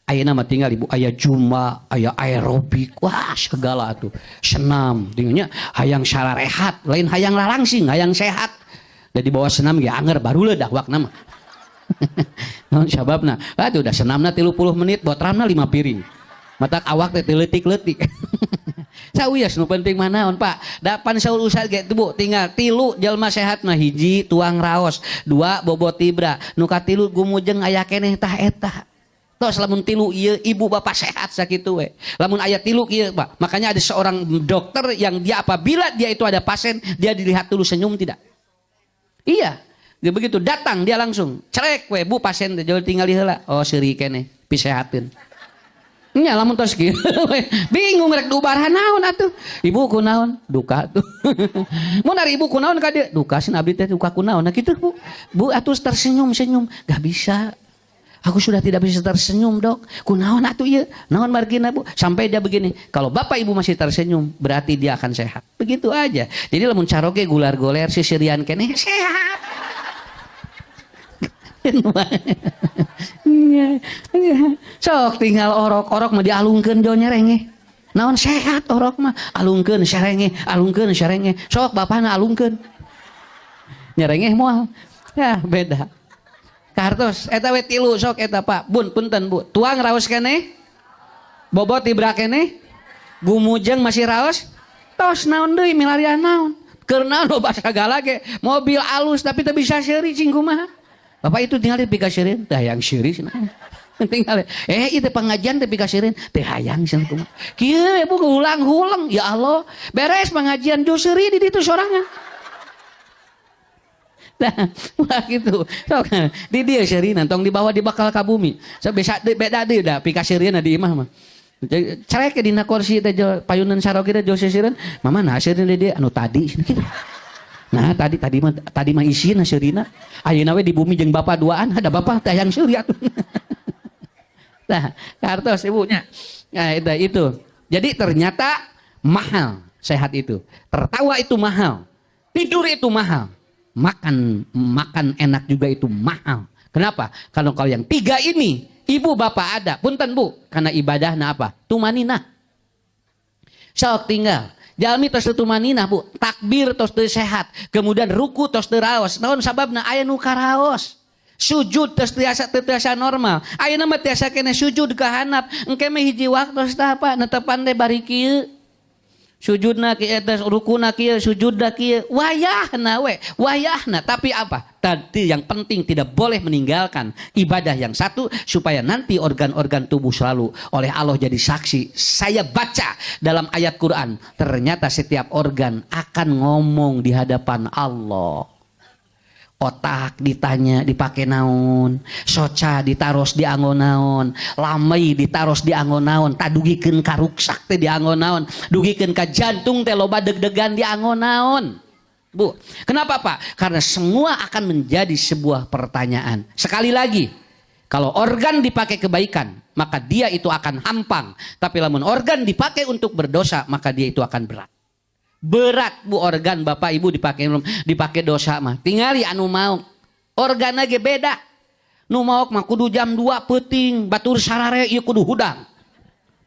ayeuna mah tinggal ibu aya juma aya aerobik wah segala tuh senam tinggalnya hayang sararehat lain hayang lalangsing hayang sehat jadi bawa senam ge anger baru leudah wakna mah naon sababna atuh udah senamna 30 menit botramna 5 piring matak awak teh leutik-leutik sawias nu penting mah naon Pak dapan saur usah ge Bu tinggal 3 jalma sehat mah hiji tuang raos 2 bobot tibra nu katilu gumujeng aya keneh tah eta tos lamun 3 ieu ibu bapak sehat sakitu we lamun aya 3 ieu Pak makanya ada seorang dokter yang dia apabila dia itu ada pasien dia dilihat dulu senyum tidak iya dia begitu datang dia langsung cerek we Bu pasien teh tinggal heula oh seuri keneh pisehateun nya lamun tos kieu bingung rek diubarahan naon atuh ibu kunaon duka tuh mun ari ibu kunaon ka dieu duka sin abdi teh duka kunaon nah kitu Bu atuh tersenyum gak bisa aku sudah tidak bisa tersenyum dok kunaon atuh ieu naon margina Bu sampai dia begini kalau bapak ibu masih tersenyum berarti dia akan sehat begitu aja jadi lamun caroge gular-goler sisirian keneh sehat sok tinggal orok mah dialungkeun jo nyerenge naon sehat orok mah alungkeun serenge sok bapana alungkeun nyerenge moal ya beda kartos eta we 3 sok eta Pak bun punten Bu tuang raos keneh bobot tibra keneh gumujeng masih raos tos naon deui milarian naon keur naon loba sagala ge mobil alus tapi teu bisa seuri cing kumaha Bapak itu tinggal di pikasirin teh hayang seuri cenah tinggal itu pengajian teh pikasirin teh hayang cenah kumaha kieu Bu ulang-ulang ya Allah beres pengajian jo seuri di ditu sorangan nah gitu sok di dia seurina tong dibawa dibakal ka bumi so beda deui da pikasirina di imah mah cerek dina kursi teh payunan sarogi teh jo sisireun mama nah seurina di anu tadi kitu nah tadi mah isina seurina ayeuna we di bumi jeung bapa duaan ada bapa teh yang seuri atuh nah kartos ibunya nah itu jadi ternyata mahal sehat itu tertawa itu mahal tidur itu mahal makan enak juga itu mahal kenapa kalau yang 3 ini ibu bapak ada punten Bu karena ibadahna apa tumaninah sok tinggal jalmi tos teu tumaninah Bu takbir tos teu sehat kemudian ruku tos teu raos naon sababna aya nu karaos sujud tos tiasa normal ayeuna mah tiasa keneh sujud ka handap engke mah hiji waktu tos tah apa netepan teh bari kieu sujudna kieu teh rukuna kieu sujudna kieu wayahna wayahna tapi apa tadi yang penting tidak boleh meninggalkan ibadah yang satu supaya nanti organ-organ tubuh selalu oleh Allah jadi saksi. Saya baca dalam ayat Quran ternyata setiap organ akan ngomong di hadapan Allah. Otak ditanya dipakai naon, soca ditaros di anggon naon, lamai ditaros di anggon naon, tadugikeun ka ruksak teh di anggon naon, dugikeun ka jantung teh loba deg-degan di anggon naon. Bu, kenapa Pak? Karena semua akan menjadi sebuah pertanyaan. Sekali lagi, kalau organ dipakai kebaikan, maka dia itu akan hampang. Tapi lamun organ dipakai untuk berdosa, maka dia itu akan berat. Berat bu organ bapak ibu dipakai dosa mah tingali anu mau organ ge beda nu maok mah kudu jam 2 peuting batur sarare ieu kudu hudang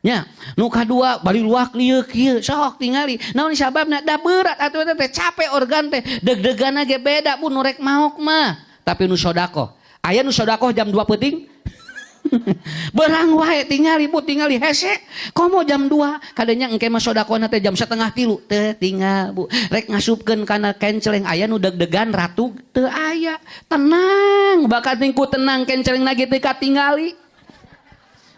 nya nu kadua bari luak lieu kieu sok tingali naon sababna da berat atuh teh capek organ teh deg-deganna ge beda bu nu rek maok mah tapi nu sodaqoh aya nu sodaqoh jam 2 peuting berang wae tingali bu tingali hese komo jam 2 kadenya engke mah sodaqona teh jam 2:30 teh tinggal bu rek ngasupkeun kana kenceleng aya nu deg-degan ratu teu aya tenang bakat tingku tenang kenceleng lagi teh katingali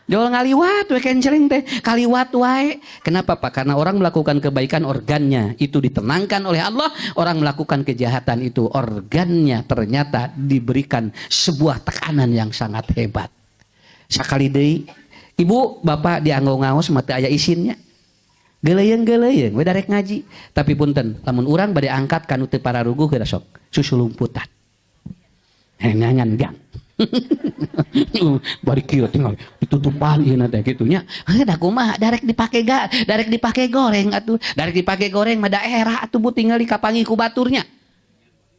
jol ngaliwat we kenceleng teh kaliwat wae kenapa Pak karena orang melakukan kebaikan organnya itu ditenangkan oleh Allah orang melakukan kejahatan itu organnya ternyata diberikan sebuah tekanan yang sangat hebat. Sakali deui ibu bapak dianggo ngaos mah teu aya isinnya geleuyeng we darek ngaji tapi punten lamun urang bade angkat kanu teu pararuguh geura sok susulumputan hengangan gang bari kieu tinggal ditutupan ieu teh kitu nya da kumaha darek dipake goreng atuh darek dipake goreng mah daerah atuh bu tinggal dikapangi ku baturnya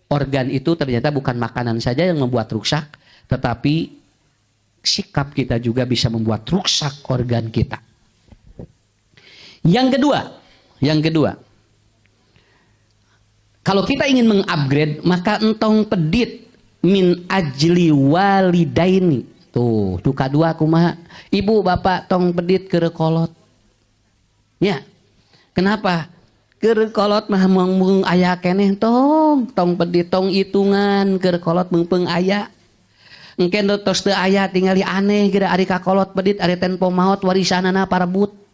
organ itu ternyata bukan makanan saja yang membuat rusak tetapi sikap kita juga bisa membuat rusak organ kita. Yang kedua, kalau kita ingin mengupgrade maka entong pedit min ajli walidaini. Tuh kadua kumaha? Ibu bapak tong pedit keur kolot. Ya. Kenapa? Keur kolot mah mung aya keneh tong pedit tong hitungan keur kolot meungpeung aya. Engke tos teu aya tingali aneh geura ari kakolot pedit ari tempo maot warisanana parebut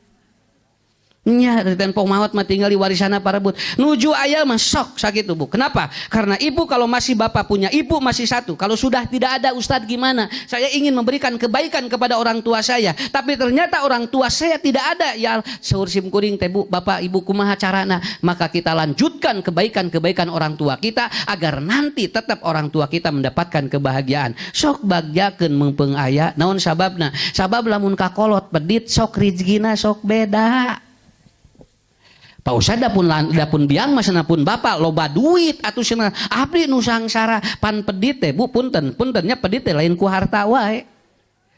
nya ari tempo maot mah tingali warisanana parebut nuju aya mah sok sakitu bu kenapa karena ibu kalau masih bapak punya ibu masih satu kalau sudah tidak ada ustadz gimana saya ingin memberikan kebaikan kepada orang tua saya tapi ternyata orang tua saya tidak ada ya saur sim kuring teh bu bapak ibu kumaha carana maka kita lanjutkan kebaikan orang tua kita agar nanti tetap orang tua kita mendapatkan kebahagiaan sok bagjakeun meungpeung aya naon sababna sabab lamun kakolot pedit sok rizkina sok beda Pak Ustad dapun biang masana pun bapak loba duit atuh cenah abdi nu sangsara pan pedit teh bu puntennya pedit teh lain ku harta wae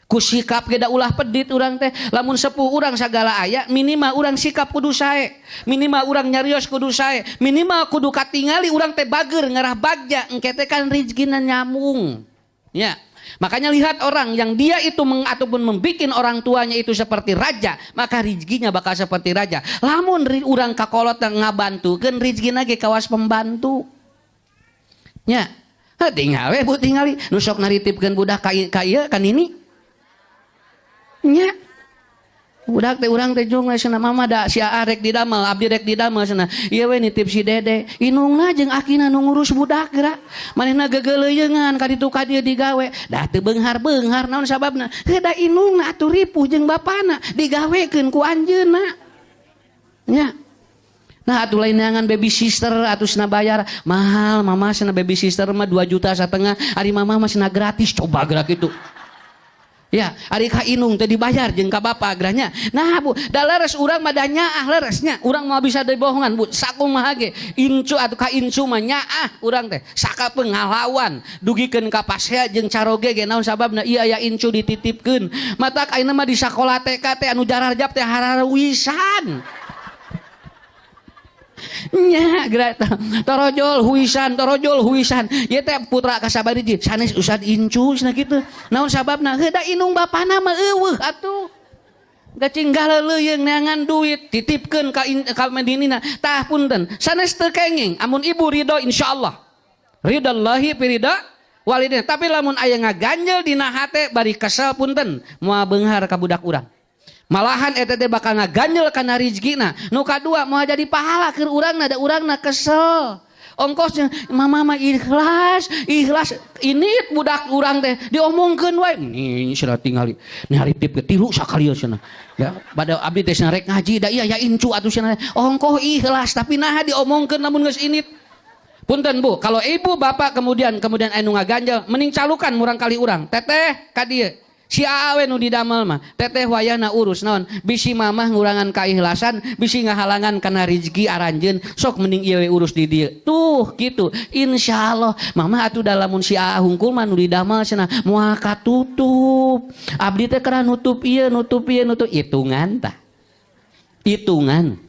ku sikap ge da ulah pedit urang teh lamun sepuh urang sagala aya minimal urang sikap kudu sae minimal urang nyarios kudu sae minimal kudu katingali urang teh bager ngarah bagja engke teh kan rezekina nyambung ya makanya lihat orang yang dia itu ataupun membikin orang tuanya itu seperti raja maka rezekinya bakal seperti raja lamun urang kakolot ngabantukeun rezekina ge kawas pembantu nya tinggal we bu tingali nu sok naritipkeun budak ka ieu kan ini nya budak teh urang teh jung cenah mama da sia rek didamel abdi rek didamel cenah ieu we nitip si dede inungna jeung akina nu ngurus budak geura manehna gegeleuyeungan ka ditu ka dieu digawe da teu beunghar-beunghar naon sababna heuh da inungna atuh ripuh jeung bapana digawekeun ku anjeunna nya nah atuh lain neangan baby sister atuh cenah bayar mahal mama cenah baby sister mah 2,5 juta ari mama mah cenah gratis coba geura kitu ya ari ka inung teh dibayar jeung ka bapa gerahnya nah bu da leres urang mah da nyaah leresnya urang mah bisa dibohongan bu sakumaha ge incu atuh ka incu mah nyaah urang teh sakapeung ngalawan dugikeun ka pasea jeung caroge ge naon sababna ieu aya incu dititipkeun matak ayeuna mah di sakola TK teh anu jararjab teh harawisan nya geura torojol huisan ieu teh putra kasabariji sanes Ustad incu cenah kitu naon sababna heuh da inung bapana mah eueuh atuh gacing galeleuyeuh neangan duit titipkeun ka Madinina tah punten sanes teu kenging amun ibu ridho insyaallah ridallahi pirida walidin tapi lamun aya ngaganjel dina hate bari kesel punten moal beunghar ka budak urang malahan eta teh bakal ngaganjel kana rezekina nu kadua moal jadi pahala keur urangna da urangna kesel ongkosnya mama mah ikhlas ini budak urang teh diomongkeun wae nih cenah tingali nih haritip ke 3 sakalieu cenah ya pada abdi teh rek ngaji da iya ya incu atuh cenah ongkoh ikhlas tapi nah diomongkeun lamun geus init punten Bu kalau ibu bapak kemudian anu ngaganjel mending calukan murang kali urang teteh ka dieu si awe nu didamel mah teteh wayahna urus naon bisi mamah ngurangan kaikhlasan bisi ngahalangan kana rezeki aranjeun sok mending ieu urus di dieu tuh gitu insyaallah mamah atuh da lamun si aa hungkul mah nu didamel cenah moal katutup abdi teh kera nutup ieu hitungan tah hitungan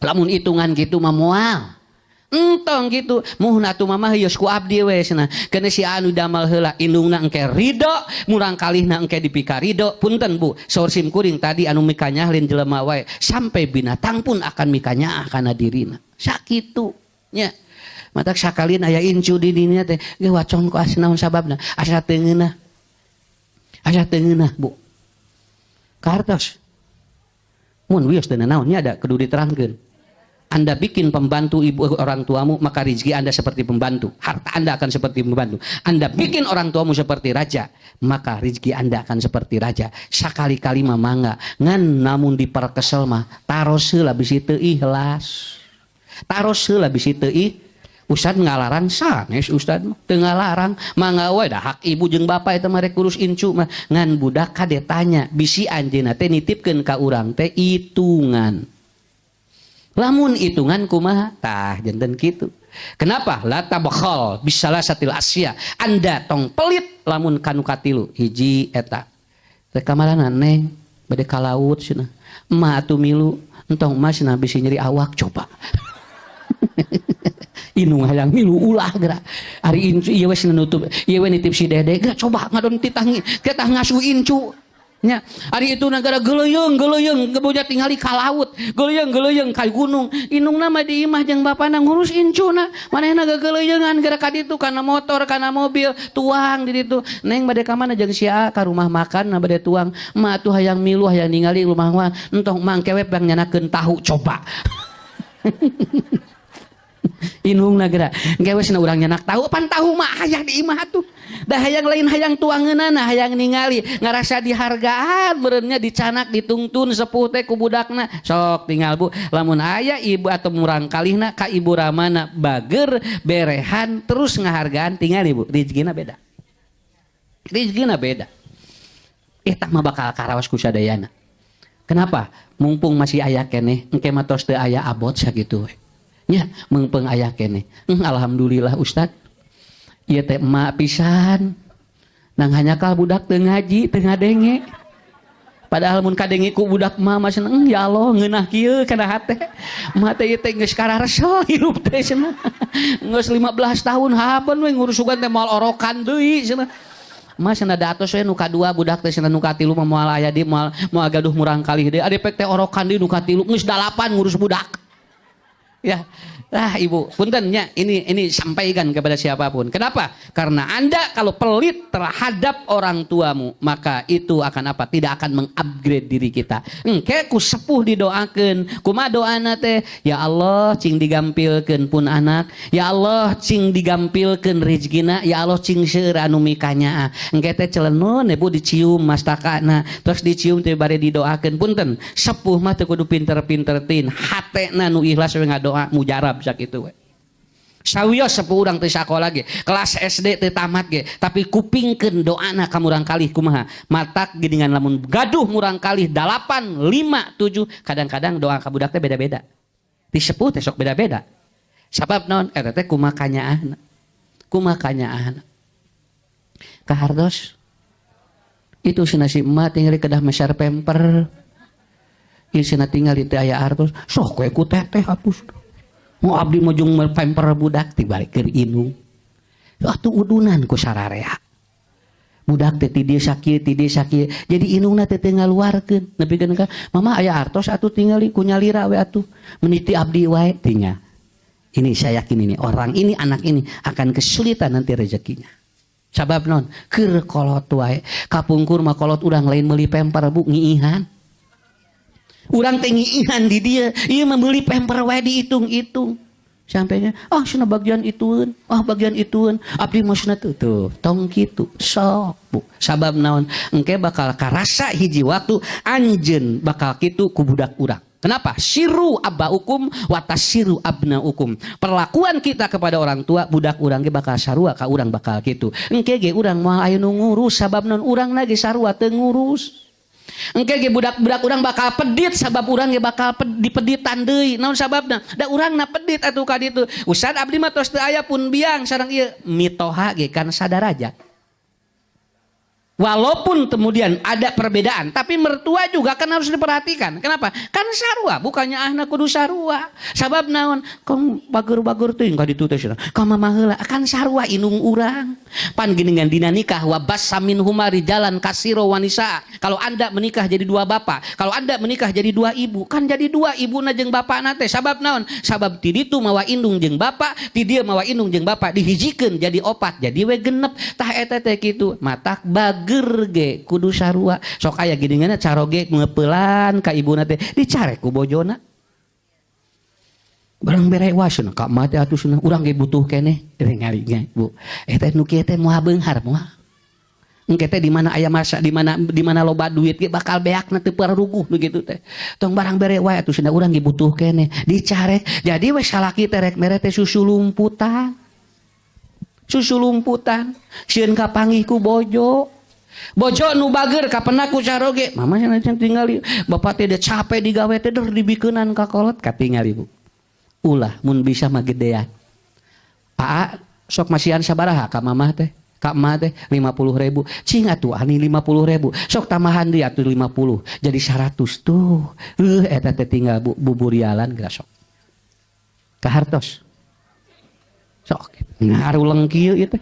lamun hitungan gitu mah moal entong gitu muhun atuh mamah geus ku abdi we cenah keun si anu damal heula indungna engke ridho murang kalihna engke dipika ridho punten Bu saur sim kuring tadi anu mikanyahlin jelema wae sampai binatang pun akan mikanya kana dirina sakitu nya matak sakalin aya incu di dinya teh ge wacong ku asnaon sababna asa teu ngeunah Bu kartos mun wios teu naon nya ada kudu diterangkeun. Anda bikin pembantu ibu orang tuamu maka rezeki Anda seperti pembantu harta Anda akan seperti pembantu Anda bikin orang tuamu seperti raja maka rezeki Anda akan seperti raja sakali-kali mah mangga ngan namun diperkesel mah taros heula bisi teu ikhlas taros heula bisi teu Ustad ngalarang sanes Ustad mah teu ngalarang mangga we da hak ibu jeung bapak eta mah rek urus incu mah ngan budak kade tanya bisi anjeunna teh nitipkeun ka urang teh hitungan lamun hitungan kumaha tah janten kitu kenapa la tabakhal bisalah satil asya Anda tong pelit lamun kanu katilu hiji eta teh kamarana neng bade ka laut cenah emah atuh milu entong emas cenah bisi nyeri awak coba inung hayang milu ulah geura ari incu ieu we nutup ieu we nitip si dede geura coba ngadon titah kita ngasuh incu nya ari itu negara geleung kebunya tingali ka laut geleung ka gunung indungna mah di imah jeung bapana ngurus incuna manehna gageleungan gara ka ditu kana motor kana mobil tuang di ditu neng bade ka mana jeung sia ka rumah makan na bade tuang mah atuh hayang milu hayang ningali rumah mah entong mang kewep yang nyanakeun tahu coba indungna geura geus na urang nyanak tahu pan tahu mah hayang di imah atuh dah hayang lain hayang tuangeunana hayang ningali ngarasa dihargaan meureunnya dicanak ditungtun sepuh teh ku budakna sok tinggal Bu lamun aya ibu atau murang kalihna ka ibu ramana bager berehan terus ngahargaan tinggal ibu rezekina beda eta mah bakal karaos ku sadayana kenapa mumpung masih aya keneh engke mah tos teu aya abot sakitu we nya mumpung aya keneh alhamdulillah Ustad ieu teh emak pisan nang hanyakal budak teu ngaji teu ngadenge padahal mun kadenge ku budak mah masih ya Allah ngeunah kieu kana hate emak teh ieu teh geus kararesel hirup teh cenah geus 15 tahun hapeun we ngurus sugan teh moal orokan deui cenah emak cenah da atos we nu kadua budak teh cenah nu katilu mah moal aya di moal gaduh murang kalih deui ade pek teh orokan deui nu katilu geus 8 ngurus budak ya ibu puntennya ini sampaikan kepada siapapun kenapa karena Anda kalau pelit terhadap orang tuamu maka itu akan apa tidak akan mengupgrade diri kita engke ku sepuh didoakeun kumaha doana teh ya Allah cing digampilkeun pun anak ya Allah cing digampilkeun rezekina ya Allah cing seueur anu mikanya engke teh celenon ibu dicium mastakana terus dicium teh bare didoakeun punten sepuh mah teu kudu pinter-pinter tin hatena nu ikhlas we ngadoa mujarab sakitu we sawios sepuh urang teh sakola ge kelas SD teh tamat ge tapi kupingkeun doana ka murang kalih kumaha matak geuningan lamun gaduh murang kalih 8 5 7 kadang-kadang doa ka budak teh beda-beda ti sepuh teh sok beda-beda sabab naon eta teh kumaha kanyaahna kahardos itu cenah si emak tinggal kedah mesyar pemper ieu cenah tinggal teh aya artos sok we ku teteh hapus mau abdi mojung pemper budak tibalikeun inung atuh udunan ku sararea budak teh ti dieu sakit jadi indungna teh teu ngaluarkeun nepikeun ka mama aya artos atuh tingali ku nyalira we atuh meniti abdi wae tinggal ini saya yakin ini orang ini anak ini akan kesulitan nanti rezekinya sabab non keur kolot wae kapungkur mah kolot urang lain meuli pemper bu ngiihan urang teh ngiihan di dia ieu mah meuli pemper wae dihitung-hitung sampainya cenah bagian itueun bagian itueun abdi mah cenah tuh tong kitu sok bu sabab naon engke bakal karasa hiji waktu anjeun bakal kitu ku budak urang. Kenapa? Siru abbaukum wa tasiru abnaukum. Perlakuan kita kepada orang tua budak urang ge bakal sarua ka urang bakal kitu. Engke ge urang moal aya nu ngurus sabab naon urang na ge sarua teu ngurus. Engke ge budak-budak urang bakal pedit sabab urang ge bakal dipeditan deui. Naon sababna? Da urangna pedit atuh ka ditu. Ustad abdi mah tos teu aya pun biang sareng ieu mitoha ge kan sadarajat. Walaupun kemudian ada perbedaan, tapi mertua juga kan harus diperhatikan. Kenapa? Kan sarua, bukannya ahna kudu sarua. Sabab naon? Kong bagur-bagur teuing ka ditu teh cenah. Ka mama heula kan sarua indung urang. Pan geuningan dina nikah wa bassamin humari jalan kasiro wanisa. Kalau Anda menikah jadi dua bapak, kalau Anda menikah jadi dua ibu, kan jadi dua ibuna jeung bapana teh. Sabab naon? Sabab ti ditu mawa indung jeung bapak, ti dieu mawa indung jeung bapak dihijikeun jadi opat, jadi we genep. Tah eta teh kitu. Matak gerge kudu sarua sok aya geuninganna caroge ngeupelan ka ibuna teh dicarek ku bojona barang bere wasna ka mah teh atuh sunah urang ge butuh keneh ningali bu eta nu kieu teh moal beunghar moal engke teh di mana aya masa di mana loba duit ge bakal beakna teu paruguh nu kitu teh tong barang bere wae atuh sunah urang ge butuh keneh dicarek jadi we salaki teh rek mere teh susu lumputan sieun kapanggih ku bojo nu bager kapena ku caroge mama cenah tingali bapak teh capek digawe teh der dibikeunan ka kolot katingali bu ulah mun bisa mah gedean aa sok masihan sabaraha ka mamah teh ka emah teh 50.000 cing atuh ani 50.000 sok tamahan deui atuh 50 jadi 100 tuh eta teh tinggal buburialan geura sok ka hartos sok ngaruleng kieu ieu teh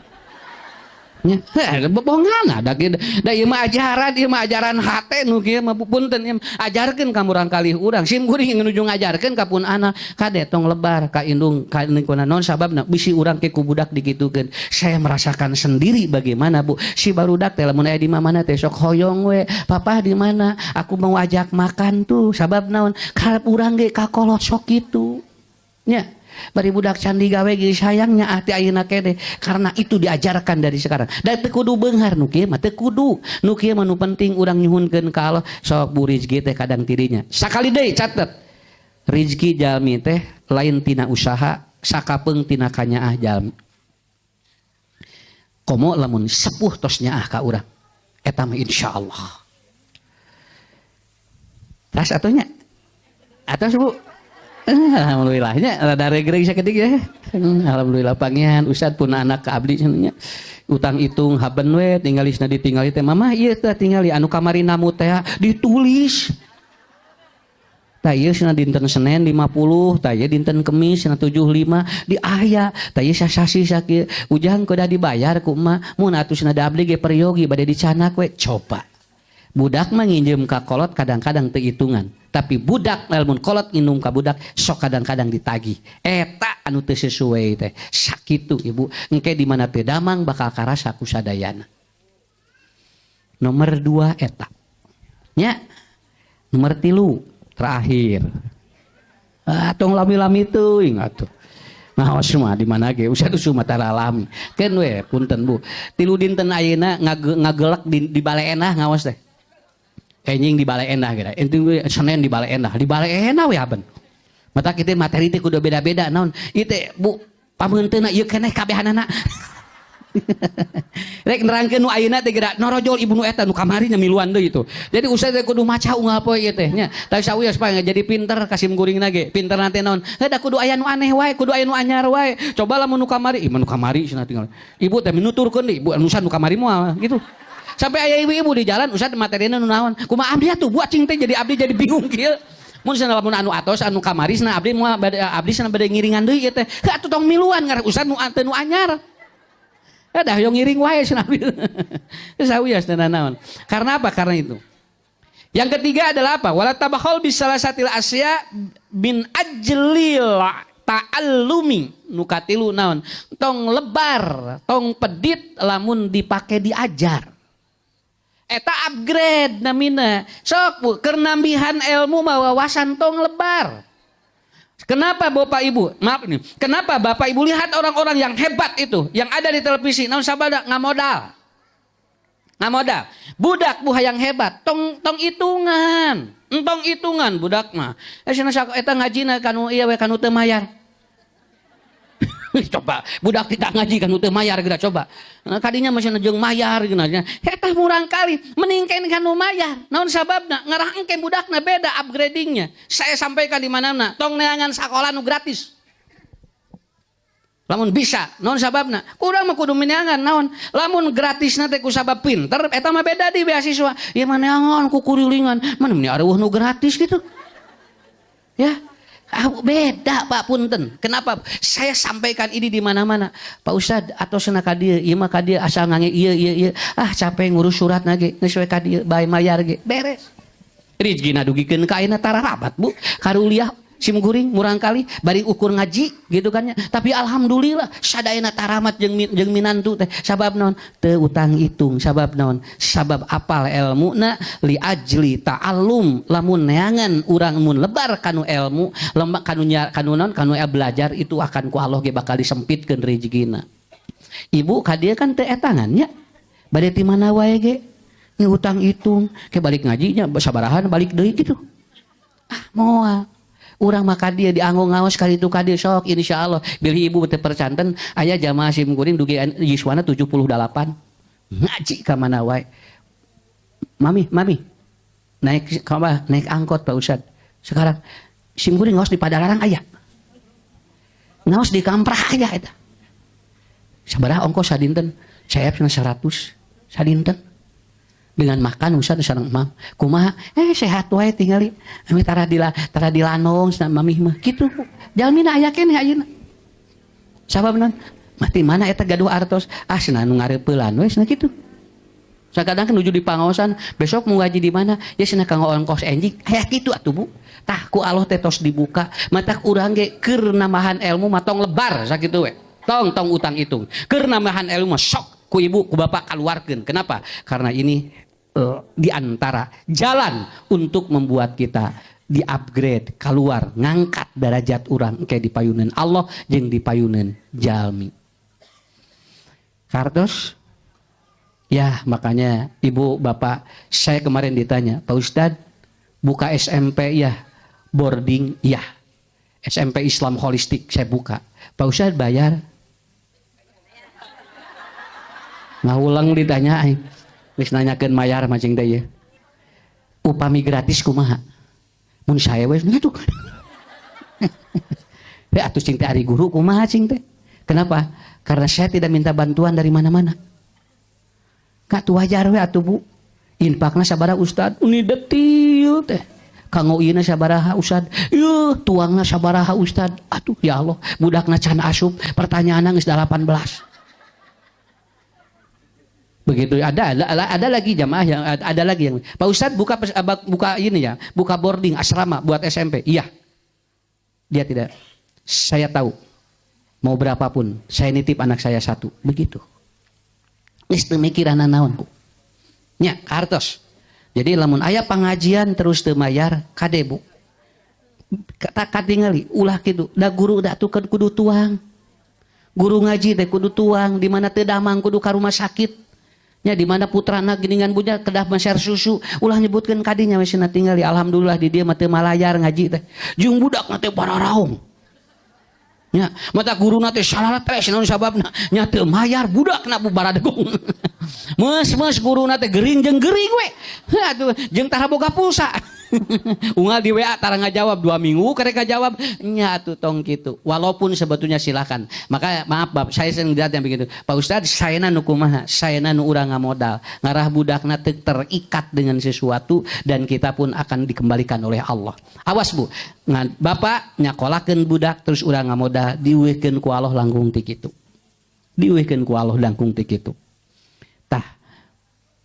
nya bohongan ada da ieu mah ajaran hate nu kieu mah punten ajarkeun ka murang kalih urang sim kuring nuju ngajarkeun ka pun anak kade tong lebar ka indung ka lingkungan naon sababna bisi urang ke ku budak digitukeun saya merasakan sendiri bagaimana bu si barudak teh lamun aya di mamana teh sok hoyong we papa di mana aku mau ajak makan tuh sabab naon karep urang ge ka kolot sok kitu nya bari budak candi gawe ge sayangnya ati ayeuna kene karena itu diajarkan dari sekarang da teu kudu beunghar nu kieu mah teu kudu nu kieu mah nu penting urang nyuhunkeun ka Allah sok bu rezeki teh kadang tidinya sakali deui catet rezeki jalmi teh lain tina usaha sakapeung tina kanyaah jalmi komo lamun sepuh tos nyaah ka urang eta mah insyaallah tas atunya atos bu alhamdulillahnya rada regreg sakitu ya. Alhamdulillah pangihan Ustad pun anak ka abdi cenah utang hitung haben we tingalisna ditinggali teh mama ieu teh tingali anu kamari namu teh ditulis. Tah ieu cenah dinten Senin 50, tah ieu dinten Kemis cenah 75 di aya, tah ieu sasasi sakieu ujang kuda dibayar ku emak mun atuh cenah da abdi ge peryogi bade dicanak we coba. Budak mah nginjem ka kolot kadang-kadang teu hitungan. Tapi budak lamun kolot nginum ka budak sok kadang-kadang ditagih eta anu teu sesuai teh sakitu ibu engke di mana teu damang bakal karasa ku sadayana nomor 2 eta nya nomor 3 terakhir tong lami-lami teuing atuh ngaos mah di mana ge usah usah matara alami keun we punten bu 3 dinten ayeuna ngagelek di Bale Endah ngaos teh enjing di Bale Endah geura enting Senin di Bale Endah we haben mata kitu materi teh kudu beda-beda naon ieu teh bu pameunteuna ieu keneh kabehanana rek nerangkeun nu ayeuna teh geura norojol ibu nu eta nu kamari nya miluan deui itu jadi usah teh kudu maca unggal poe ieu teh nya tah sawios supaya jadi pinter kasim guringna ge pinter nanti naon da kudu aya nu aneh wae kudu aya nu anyar wae coba lamun nu kamari nu kamari cenah tinggal ibu teh minuturkeun deui ibu anu nu kamari moal gitu sampai aya ibu-ibu di jalan usah materina nu naon kumaha abdi atuh buat cing teh jadi abdi jadi bingung kieu mun cenah lamun anu atos anu kamari cenah abdi moal abdi cenah bade ngiringan deui ieu teh atuh tong miluan ngarep usah nu anyar Dah yang ngiring wae cenah. Sawias dan naon. Karena apa? Karena itu. Yang ketiga adalah apa? Wala tabakhul bisalasatil asya bin ajlil ta'allumi nukatilu naon. Tong lebar, tong pedit lamun dipake diajar. Eta upgrade namina. Sok Bu, keur nambihan ilmu wawasan tong lebar. Kenapa Bapak Ibu? Maaf nih. Kenapa Bapak Ibu lihat orang-orang yang hebat itu, yang ada di televisi, naon sabada ngamodal. Ngamodal. Budak buah yang hebat, tong hitungan. Entong hitungan budak mah. Cenah eta ngajina kanu ieu we kanu teu mayar. Coba budak tidak ngaji kanu teu mayar geura coba. Nah, kadinya masih jeung mayar geuna. Eta murang kali meningkeun kanu mayar. Naon sababna? Ngarah engke budakna beda upgradingnya. Saya sampaikan di mana-mana, tong neangan sakola nu gratis. Lamun bisa, naon sababna? Kurang mah kudu meneangan naon? Lamun gratis teh ku sabab pinter, eta mah beda di beasiswa. Ya maneangan ku kurilingan, mana meni areuh nu gratis gitu. Ya. Beda Pak punten. Kenapa? Saya sampaikan ini di mana-mana. Pak Ustad atau cenah ka dieu, ieu mah ka dieu asal ngange ieu. Ah capek ngurus surat ge, geus we ka dieu bae mayar ge. Beres. Rizkina dugikeun ka ayeuna tara rabat Bu. Karuliah simguring murang kali bari ukur ngaji gitu kan ya. Tapi alhamdulillah sadayana taramat jeung minantu teh sabab naon? Teu utang itung sabab naon? Sabab apal ilmuna li ajli ta'allum lamun neangan urang mun lebar kanu ilmu, lembak kanu naon? Kanu belajar itu akan ku Allah ge bakal disempitkeun rezekina. Ibu ka dieu kan teu etangan nya. Bade ti mana wae ge utang itung ke balik ngajinya sabarahan balik deui gitu. Ah moal urang maka dia dianggo ngaos kali itu kadi sok insyaallah bilih ibu teu percanten aya jamaah simkuring dugi yiswana 78 ngaji ka mana wae. Mami naik angkot Pak Ustad. Sekarang simkuring ngaos di Padalarang aya. Ngaos di Kamprah aya eta. Sabaraha ongkos sadinten? Saya 100 sadinten. Dengan makan Ustad sareng Mam kumaha sehat wae tingali ami tara dilanong sana mamih mah kitu jalmina aya keneh ayeuna sabab naon mati mana eta gaduh artos cenah nu ngareupelan we cenah kitu sakadang nuju di pangaosan besok mau ngaji di mana ya cenah kanggo ongkos enjing aya kitu atuh Bu tah ku Allah teh tos dibuka matak urang ge keur namahan ilmu mah tong lebar sakitu we tong utang itung keur namahan ilmu mah sok ku ibu ku bapak kaluarkeun kenapa karena ini di antara jalan untuk membuat kita di-upgrade, keluar, ngangkat derajat orang kayak dipayunan Allah jeung dipayunan jalmi. Kartos, ya makanya ibu bapak saya kemarin ditanya, Pak Ustadz buka SMP ya, boarding ya, SMP Islam Holistik saya buka. Pak Ustadz bayar? Ngaulang ditanya wis nanyakeun mayar macing teh ya. Upami gratis kumaha? Mun saya wes gitu. Atuh cing teh ari guru kumaha cing teh? Kenapa? Karena saya tidak minta bantuan dari mana-mana. Kak tu wajar we atuh Bu. Infakna sabaraha Ustad? Uni detil teh. Kanggo ieu sabaraha Ustad? Yuh, tuangna sabaraha Ustad? Atuh ya Allah, budakna can asup, pertanyaanna geus 18. Begitu ada lagi jamaah yang ada lagi yang Pak Ustadz buka ini ya, buka boarding asrama buat SMP. Iya. Dia tidak. Saya tahu. Mau berapapun, saya nitip anak saya 1. Begitu. Geus teu mikiran naon, Bu. Nya, kartos. Jadi lamun aya pangajian terus teu mayar, kade Bu. Kata katingali ulah kitu. Da guru da tukeun kudu tuang. Guru ngaji teh kudu tuang, di mana teu damang kudu ka rumah sakit. Ya di mana putrana geningan bunya kedah masyar susu ulah nyebutkeun kadinya we cenah tingali alhamdulillah di dieu mah teu malayar ngaji teh jeung budak teh pararaung nya mata guruna teh salatres naon sababna nya teu mayar budakna bubaradegong meus guruna teh gering jeung gering we atuh jeung tara boga pulsa unggal di WA tara ngajawab 2 minggu karek ngajawab nya atuh tong kitu walaupun sebetulnya silakan maka maaf Bab saya sering lihat yang begitu Pak Ustadz saena nu kumaha saena nu urang ngamodal ngarah budakna teu terikat dengan sesuatu dan kita pun akan dikembalikan oleh Allah awas Bu Bapak nyakolakeun budak terus urang ngamodal diueuhkeun ku Allah langkung ti kitu diuihkeun ku Allah langkung teh kitu. Tah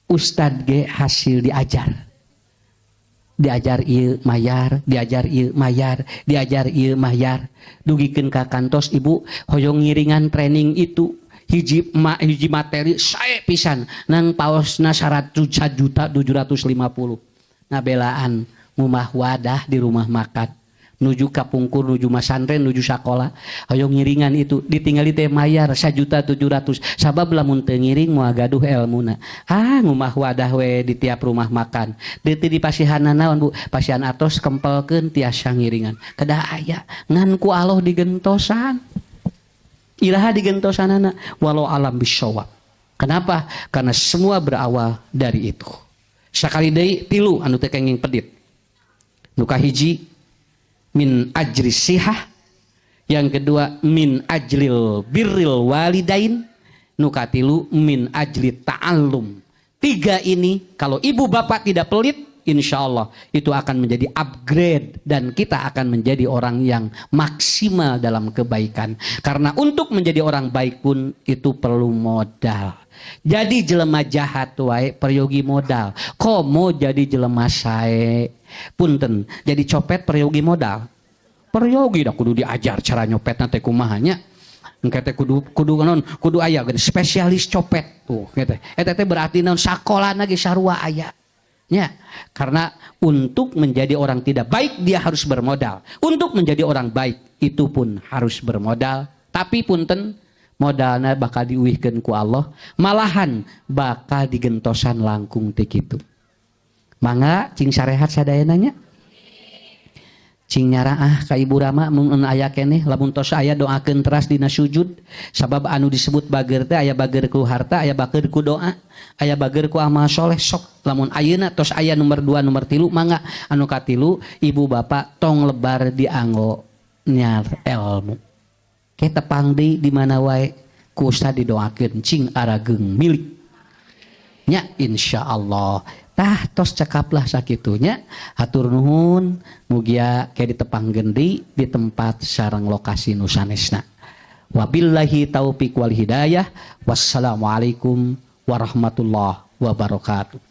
ustad ge hasil diajar ieu mayar, diajar ieu mayar, diajar ieu mayar, dugikeun ka kantos ibu hoyong ngiringan training itu hiji materi sae pisan nang paosna 100.750.000 ngabelaan ngumah wadah di rumah makan nuju kapungkur, nuju masantren, nuju sakola hoyong ngiringan itu ditinggali teh mayar 1.700.000 sabab lamun teu ngiring moal gaduh elmuna ngumah wadah we di tiap rumah makan di pasihanna naon bu pasihan atos kempelkeun tiasa ngiringan kedah aya ngan ku Allah digentosan iraha digentosanana walau alam bisyawab. Kenapa? Karena semua berawal dari itu. Sakali deui 3 anu teu kenging pedit nu kahiji min ajri sihah, yang kedua min ajlil birril walidain, nu katilu min ajli ta'allum. 3 ini kalau ibu bapak tidak pelit, insya Allah itu akan menjadi upgrade dan kita akan menjadi orang yang maksimal dalam kebaikan. Karena untuk menjadi orang baik pun itu perlu modal. Jadi jelema jahat wae peryogi modal. Komo jadi jelema sae punten jadi copet peryogi modal. Peryogi dah kudu diajar cara nyopet nanti kumahanya. Engke teh kudu aya spesialis copet tuh gitu. Eta teh berarti naon sakolana ge sarua aya. Ya, karena untuk menjadi orang tidak baik dia harus bermodal. Untuk menjadi orang baik itu pun harus bermodal. Tapi punten modalnya bakal diuihkeun ku Allah, malahan bakal digentosan langkung teh kitu. Mangga cing sarehat sadayananya. Cing nyaraah ka Ibu Rama mun aya keneh lamun tos aya doakeun teras dina sujud sabab anu disebut bager teh aya bager ku harta, aya bager ku doa, aya bager ku amal soleh sok lamun ayeuna tos aya nomor 2 nomor 3 mangga anu katilu ibu bapak tong lebar dianggo nyar ilmu. Ke tepang deui di mana wae ku ustad didoakeun cing arageung milik. Nya insyaallah. Tah tos cekaplah sakitunya hatur nuhun mugia kayak di tepang gendi di tempat sareng lokasi nu sanesna. Wabillahi taufiq wal hidayah. Wassalamualaikum warahmatullahi wabarakatuh.